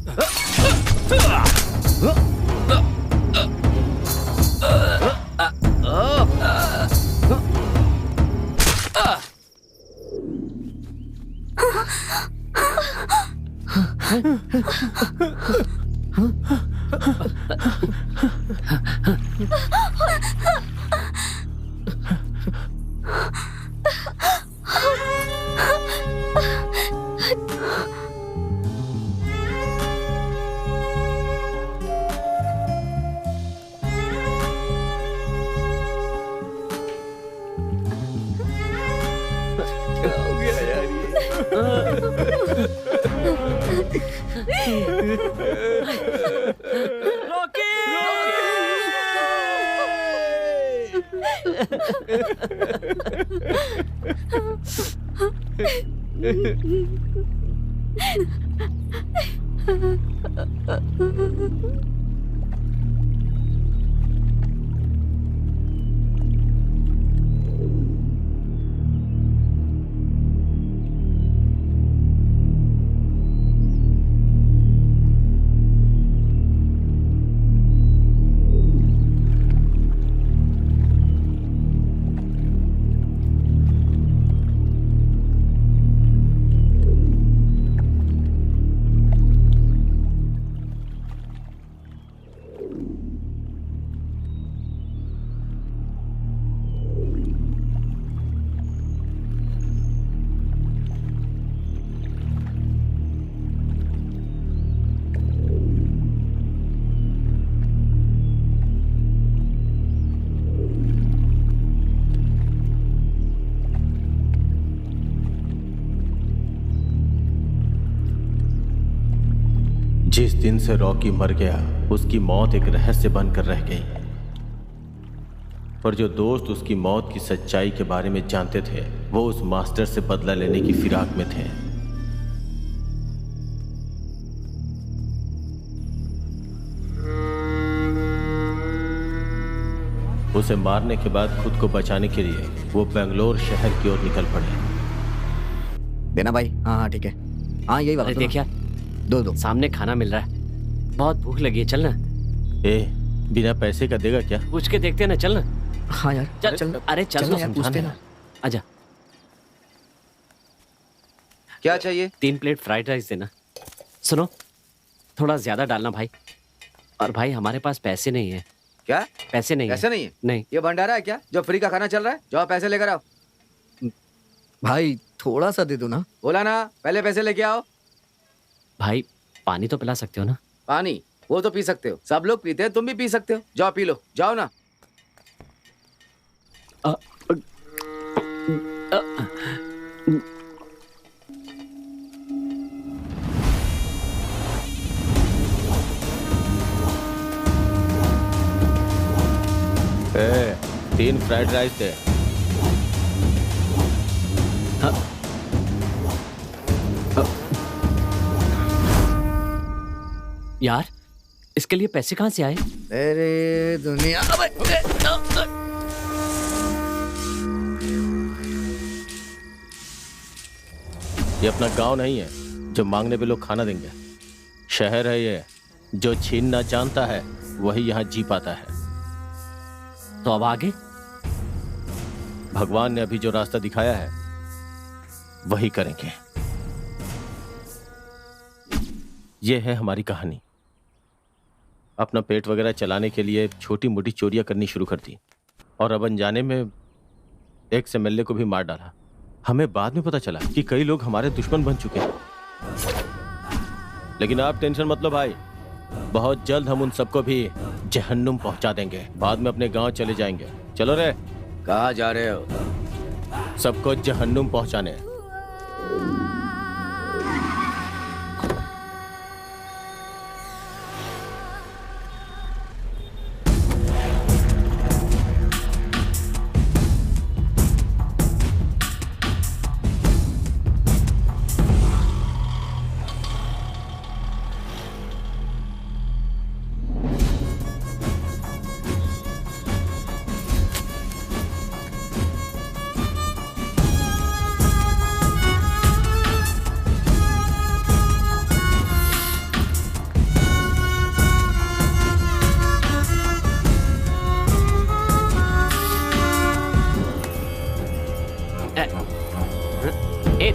जिस दिन से रॉकी मर गया उसकी मौत एक रहस्य बनकर रह गई। पर जो दोस्त उसकी मौत की सच्चाई के बारे में जानते थे वो उस मास्टर से बदला लेने की फिराक में थे। उसे मारने के बाद खुद को बचाने के लिए वो बेंगलोर शहर की ओर निकल पड़े। देना भाई। हाँ हाँ ठीक है। हाँ यही वाला। देख यार, दो सामने खाना मिल रहा है, बहुत भूख लगी है, चल ना। बिना पैसे का देगा क्या? पूछ के देखते हैं ना, चल ना। हाँ यार चल। अरे चल तो समझाते ना। आजा। क्या चाहिए? 3 प्लेट फ्राइड राइस देना। सुनो, थोड़ा ज्यादा डालना भाई। और भाई हमारे पास पैसे नहीं है। क्या? पैसे नहीं पैसे नहीं है? नहीं। ये भंडारा है क्या जो फ्री का खाना चल रहा है? जाओ पैसे लेकर आओ। भाई थोड़ा सा दे दो ना। बोला ना पहले पैसे लेके आओ। भाई पानी तो पिला सकते हो ना? पानी वो तो पी सकते हो, सब लोग पीते हैं, तुम भी पी सकते हो। जाओ पी लो, जाओ ना। ए, 3 फ्राइड राइस दे। यार इसके लिए पैसे कहाँ से आए? अरे दुनिया। ये अपना गांव नहीं है जो मांगने पे लोग खाना देंगे। शहर है ये, जो छीनना जानता है वही यहाँ जी पाता है। तो अब आगे? भगवान ने अभी जो रास्ता दिखाया है वही करेंगे। ये है हमारी कहानी। अपना पेट वगैरह चलाने के लिए छोटी मोटी चोरियां करनी शुरू कर दी और अब अनजाने में एक एमएलए को भी मार डाला। हमें बाद में पता चला कि कई लोग हमारे दुश्मन बन चुके हैं। लेकिन आप टेंशन मत लो भाई, बहुत जल्द हम उन सबको भी जहन्नुम पहुंचा देंगे। बाद में अपने गांव चले जाएंगे। चलो रे। कहाँ जा रहे हो? सबको जहन्नुम पहुंचाने।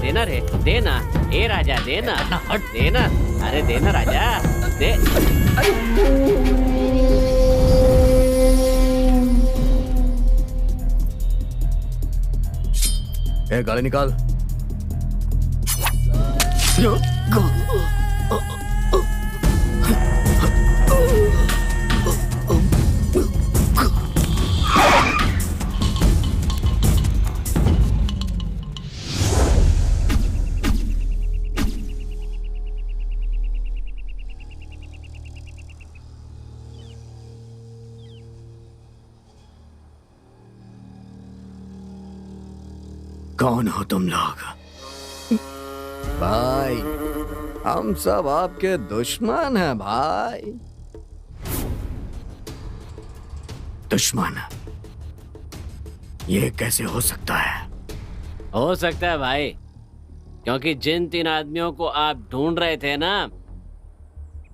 देना रे, देना। ए राजा देना, देना। अरे देना राजा, दे। ए गाड़ी निकाल। कौन हो तुम लोग? भाई हम सब आपके दुश्मन हैं भाई। दुश्मन? ये कैसे हो सकता है? हो सकता है भाई, क्योंकि जिन 3 आदमियों को आप ढूंढ रहे थे ना,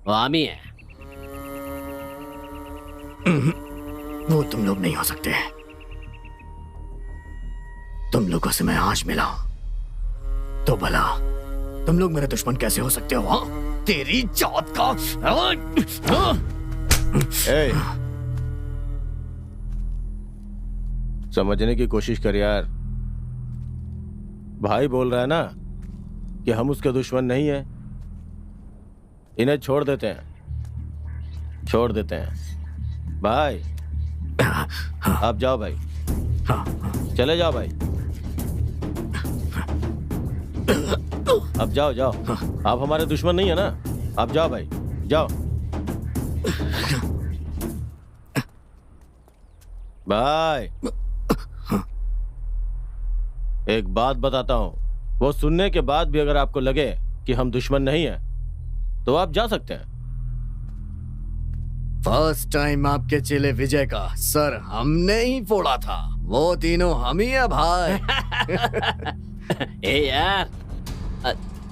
वो हम ही हैं। वो तुम लोग नहीं हो सकते। तुम लोगों से मैं आज मिला हूं, तो भला तुम लोग मेरे दुश्मन कैसे हो सकते हो? हाँ? तेरी जात का। ए, समझने की कोशिश कर यार। भाई बोल रहा है ना कि हम उसके दुश्मन नहीं हैं। इन्हें छोड़ देते हैं, छोड़ देते हैं भाई। आप जाओ भाई, चले जाओ भाई। अब जाओ जाओ, आप हमारे दुश्मन नहीं है ना। आप जाओ भाई, जाओ भाई। एक बात बताता हूं, वो सुनने के बाद भी अगर आपको लगे कि हम दुश्मन नहीं हैं, तो आप जा सकते हैं। फर्स्ट टाइम आपके चेले विजय का सर हमने ही फोड़ा था। वो तीनों हम ही है भाई। ए यार,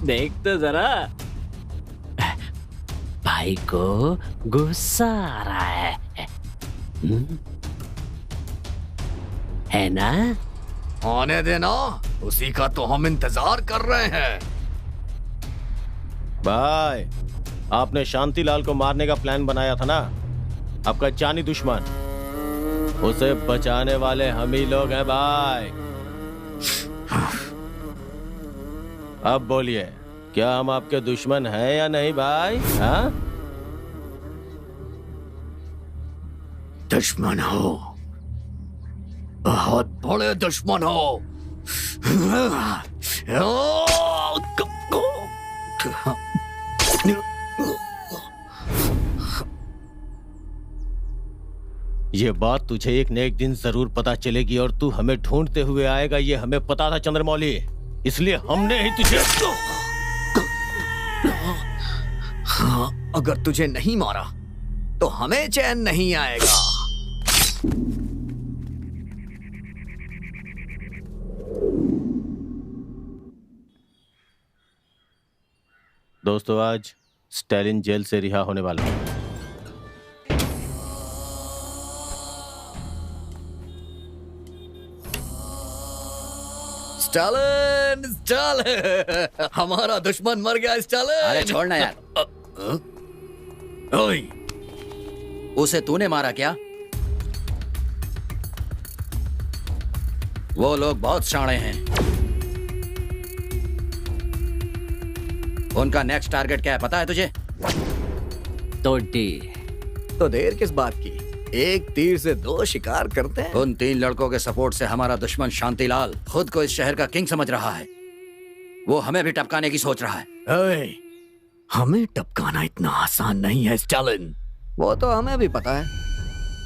देख तो जरा, भाई को गुस्सा आ रहा है ना? आने देना, उसी का तो हम इंतजार कर रहे हैं। भाई आपने शांतिलाल को मारने का प्लान बनाया था ना, आपका जानी दुश्मन। उसे बचाने वाले हम ही लोग हैं भाई। अब बोलिए, क्या हम आपके दुश्मन हैं या नहीं भाई? हाँ? दुश्मन हो, बहुत बड़े दुश्मन हो। ये बात तुझे एक न एक दिन जरूर पता चलेगी और तू हमें ढूंढते हुए आएगा, ये हमें पता था चंद्रमौली। इसलिए हमने ही तुझे। हाँ, अगर तुझे नहीं मारा तो हमें चैन नहीं आएगा। दोस्तों, आज स्टालिन जेल से रिहा होने वाला है। स्टालिन, स्टालिन, हमारा दुश्मन मर गया स्टालिन। अरे छोड़ना यार। ओए, उसे तूने मारा क्या? वो लोग बहुत शाणे हैं। उनका नेक्स्ट टारगेट क्या है पता है तुझे? तोड़ी। तो देर किस बात की, एक तीर से 2 शिकार करते हैं। उन 3 लड़कों के सपोर्ट से हमारा दुश्मन शांतिलाल खुद को इस शहर का किंग समझ रहा है। वो हमें भी टपकाने की सोच रहा है। ओए, हमें टपकाना इतना आसान नहीं है स्टालिन। वो तो हमें भी पता है।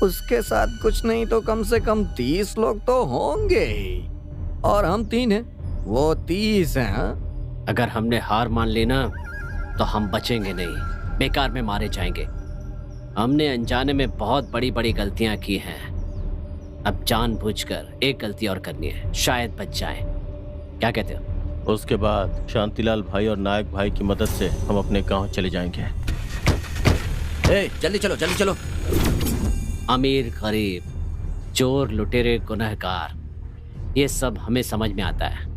उसके साथ कुछ नहीं तो कम से कम 30 लोग तो होंगे ही, और हम 3 हैं, वो 30 हैं। हाँ? अगर हमने हार मान ली ना, तो हम बचेंगे नहीं, बेकार में मारे जाएंगे। हमने अनजाने में बहुत बड़ी बड़ी गलतियां की हैं। अब जानबूझकर एक गलती और करनी है, शायद बच जाएं। क्या कहते हो? उसके बाद शांतिलाल भाई और नायक भाई की मदद से हम अपने गांव चले जाएंगे। ए, जल्दी चलो, जल्दी चलो। अमीर गरीब, चोर लुटेरे गुनहगार, ये सब हमें समझ में आता है,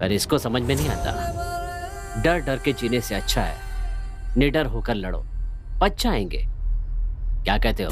पर इसको समझ में नहीं आता। डर डर के जीने से अच्छा है निडर होकर लड़ो, बच जाएंगे। क्या कहते हो?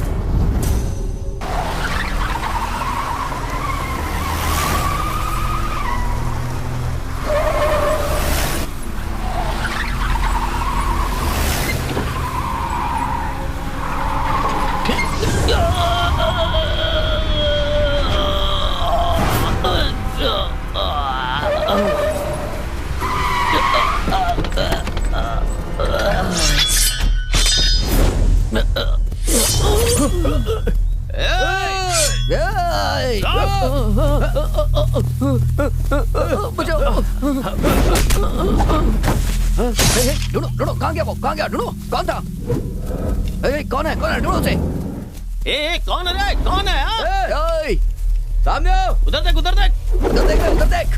बचाओ। ढूंढो ढूंढो, कहाँ गया वो, कहाँ गया, ढूंढो कौन था। कौन है ढूंढो उसे। कौन है रे, कौन है? सामने आओ। उधर देख, उधर देख, उधर देख, उधर देख।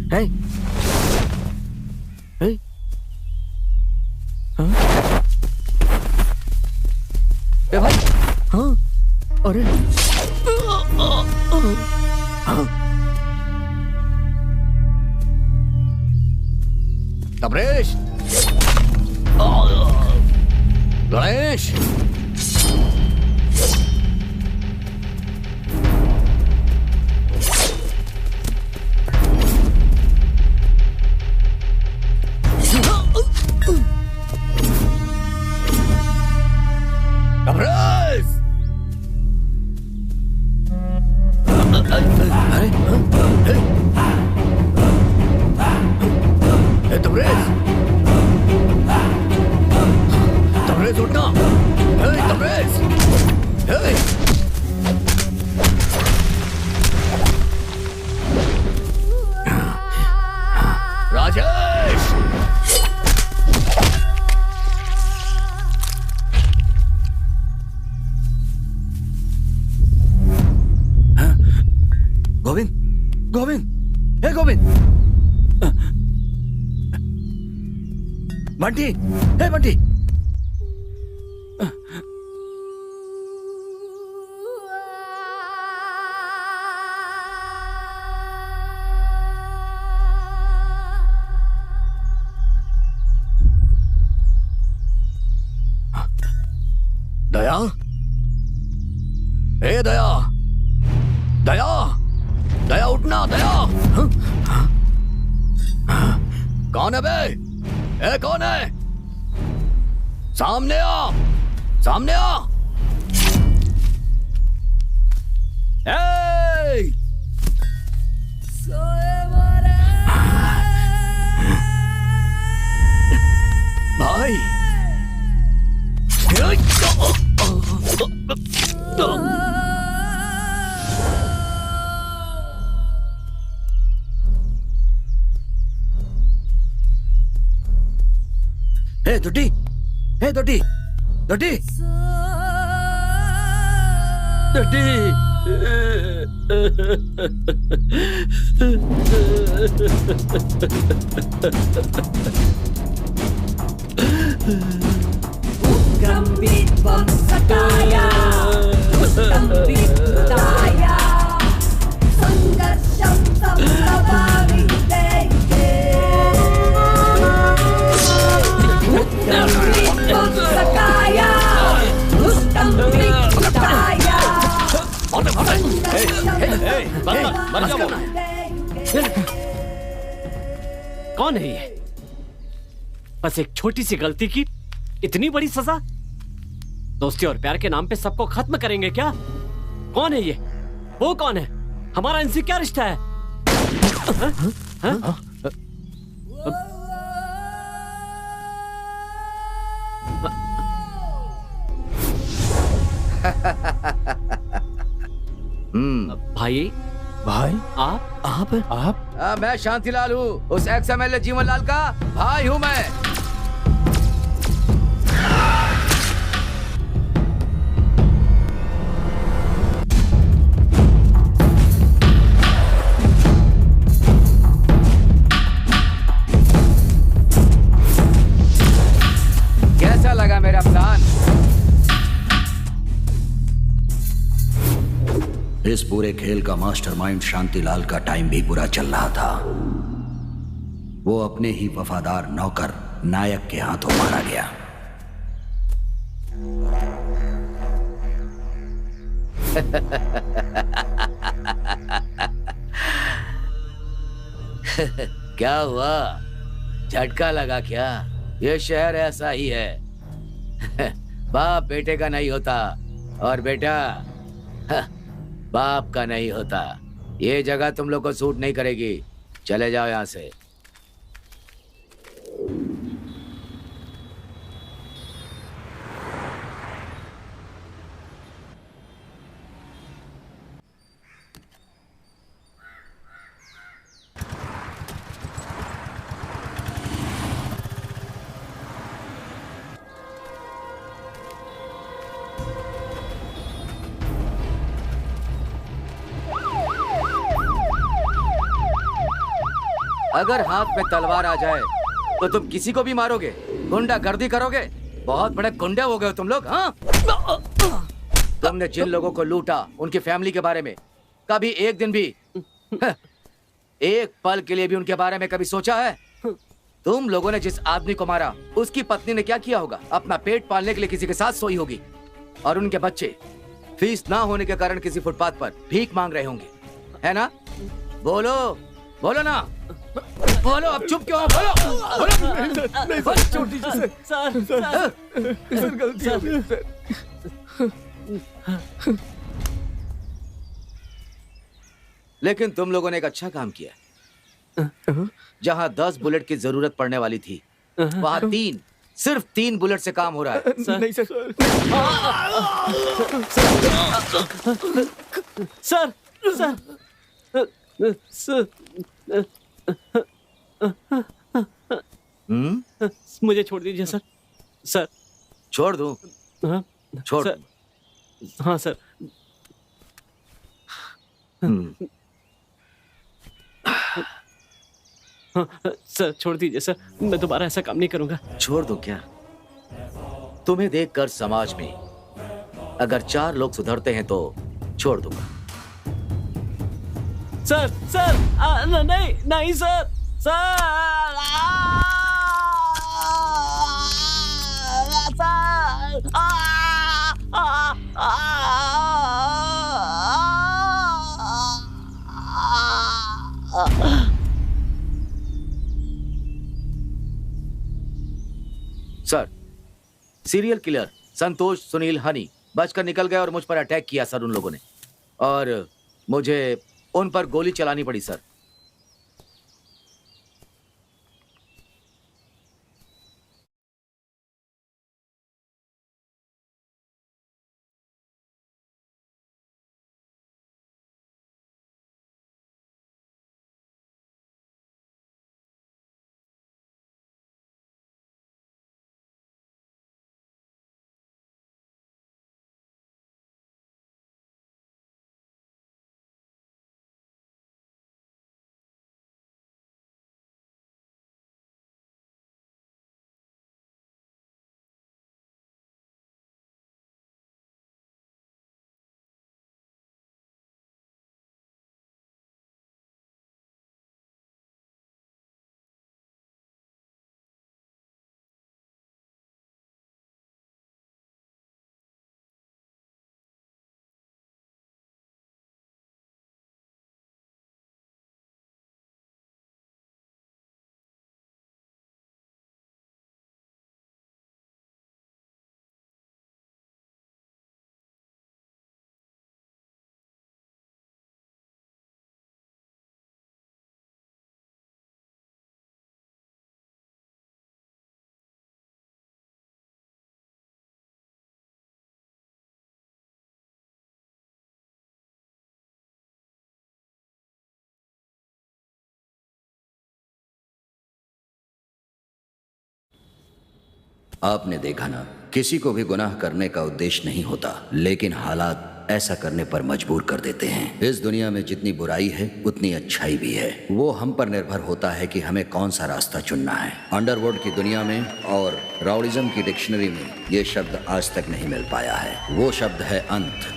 Hey! Hey! हाँ? ए भाई, हाँ? अरे, हाँ? तबरेश, गणेश, बंटी, हे बंटी। दया, हे दया, दया, दया उठना, दया। कौन है बे? ए कौन है? सामने आ, सामने आ। भाई हे दोटी, हे दोटी, दोटी, दोटी। गंभीर सताया, गंभीर सताया, संघर्षम संप्रभावी देंगे। सताया, सताया। कौन है ये? बस एक छोटी सी गलती की इतनी बड़ी सजा? दोस्ती और प्यार के नाम पे सबको खत्म करेंगे क्या? कौन है ये? वो कौन है? हमारा इनसे क्या रिश्ता है? भाई, भाई आप? मैं शांतिलाल हूँ, उस XMLA जीवनलाल का भाई हूँ मैं। कैसा लगा मेरा प्लान? इस पूरे खेल का मास्टरमाइंड शांतिलाल का टाइम भी बुरा चल रहा था। वो अपने ही वफादार नौकर नायक के हाथों मारा गया। क्या हुआ? झटका लगा क्या? ये शहर ऐसा ही है। बाप बेटे का नहीं होता और बेटा बाप का नहीं होता। ये जगह तुम लोग को सूट नहीं करेगी। चले जाओ यहाँ से। अगर हाथ में तलवार आ जाए तो तुम किसी को भी मारोगे, गुंडागर्दी करोगे। बहुत बड़े गुंडे हो गए हो तुम लोग। हाँ, तुमने जिन लोगों को लूटा उनकी फैमिली के बारे में कभी एक दिन भी, एक पल के लिए भी उनके बारे में कभी सोचा है? तुम लोगों ने जिस आदमी को मारा उसकी पत्नी ने क्या किया होगा? अपना पेट पालने के लिए किसी के साथ सोई होगी, और उनके बच्चे फीस ना होने के कारण किसी फुटपाथ पर भीख मांग रहे होंगे, है ना? बोलो बोलो ना, बोलो। अब चुप क्यों हो? बोलो बोलो। छोटी सी सर गलती हो गई सर। लेकिन तुम लोगों ने एक अच्छा काम किया। जहां 10 बुलेट की जरूरत पड़ने वाली थी, वहां 3, सिर्फ 3 बुलेट से काम हो रहा है। नहीं सर। सर मुझे छोड़ दीजिए सर। सर छोड़ दूं? हाँ, छोड़ सर। हाँ सर। हाँ, सर छोड़ दीजिए सर, मैं दोबारा ऐसा काम नहीं करूंगा। छोड़ दूं क्या? तुम्हें देखकर समाज में अगर 4 लोग सुधरते हैं तो छोड़ दूंगा। सर नहीं नहीं सर। सर, सीरियल किलर संतोष सुनील हनी बचकर निकल गए और मुझ पर अटैक किया सर उन लोगों ने, और मुझे उन पर गोली चलानी पड़ी सर। आपने देखा ना, किसी को भी गुनाह करने का उद्देश्य नहीं होता, लेकिन हालात ऐसा करने पर मजबूर कर देते हैं। इस दुनिया में जितनी बुराई है उतनी अच्छाई भी है। वो हम पर निर्भर होता है कि हमें कौन सा रास्ता चुनना है। अंडरवर्ल्ड की दुनिया में और राउडिज्म की डिक्शनरी में ये शब्द आज तक नहीं मिल पाया है। वो शब्द है अंत।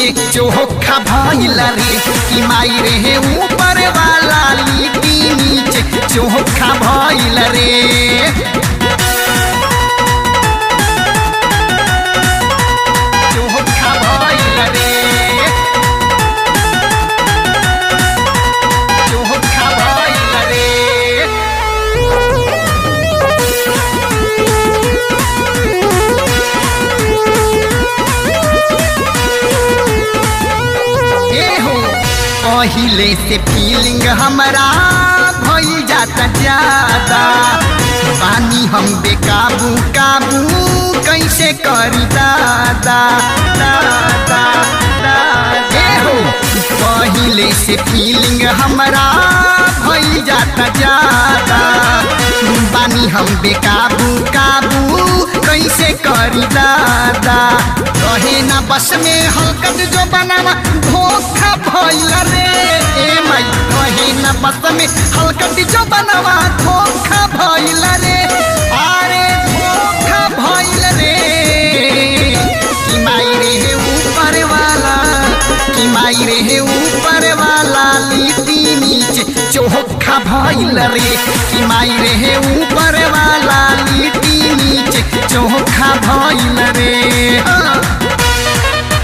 नीचे चोखा भइल रे कि माई रे ऊपर वाला लिट्टी नीचे चोखा भइल रे। पहिले से फीलिंग हमारा भइल जाता ज्यादा, पानी हम बेकाबू काबू कैसे करी दादा दादा दादा हो। पहिले से फीलिंग हमारा भइल जाता ज्यादा, पानी हम बेकाबू काबू कैसे करी दादा। रहे ना बस में हलकत जो बनावा धोखा भइल रे ए माई, रहे ना बस में हलकत जो बनावा धोखा भइल रे। अरे धोखा भइल रे कि माई रे ऊपर वाला, कि माई रे ऊपर वाला लिट्टी नीचे चोखा भइल रे कि माई रे ऊपर वाला लिट्टी नीचे चोखा भइल रे।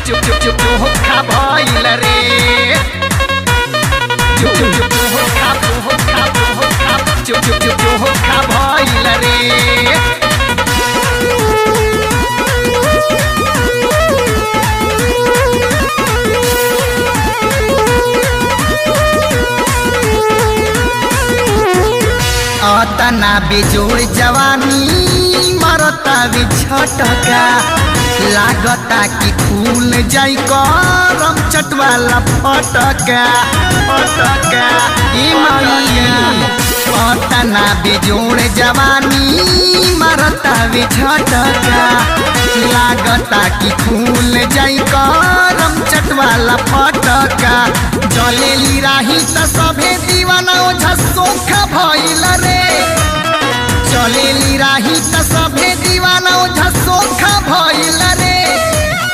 चोखा भइल रे, चोखा भइल रे। अतना बेजोड़ जवानी मरता बे झटका, लागता कि फूल जाई करम चटवाला फटका फटका ई माई। अतना बेजोड़ जवानी मरता बे झटका, लागता कि फूल जाई करम चटवाला फटका। जलेली राही त सभे दीवाना ओझा सोखा भइल रे, चलेली राही त सभे दीवाना ओझा सोखा भइल रे,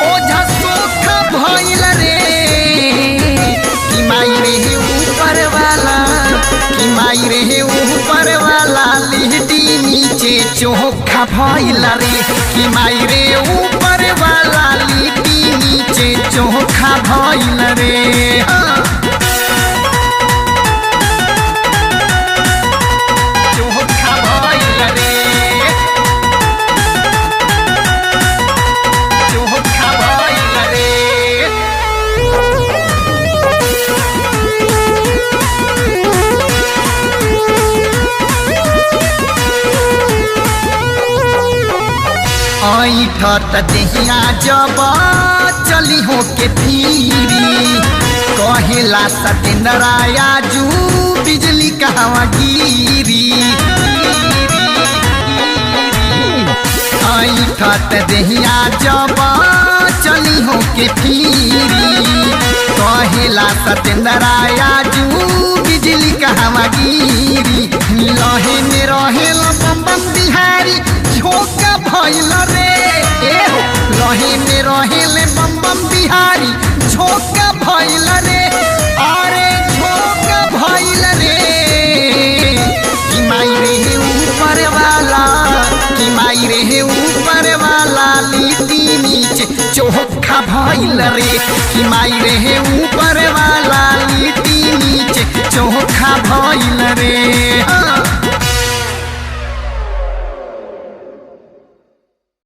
ओझा सोखा भइल रे कि माई रे ऊपर वाला, कि माई रे ऊपर वाला लिट्टी नीचे चोखा भइल रे कि माई रे ऊपर वाला लिट्टी नीचे चोखा भइल रे। ऐठत देहिया जब चली हो के फिरी, कहेला सतेंद्रा आजू बिजली कहवा गिरी। ऐठत देहिया जब चली हो के फिरी, कहेला सतेंद्रा आजू बिजली कहवा गिरी। लहे में रहेला बम बम बिहारी झोंका भइल रे ए हो, लहे में रहेले बम बम बिहारी झोंका भइल रे। अरे झोंका भइल रे कि माई रे ऊपर वाला, कि माई रे ऊपर वाला लिट्टी नीचे चोखा भइल रे कि माई रे ऊपर वाला लिट्टी नीचे चोखा भइल रे।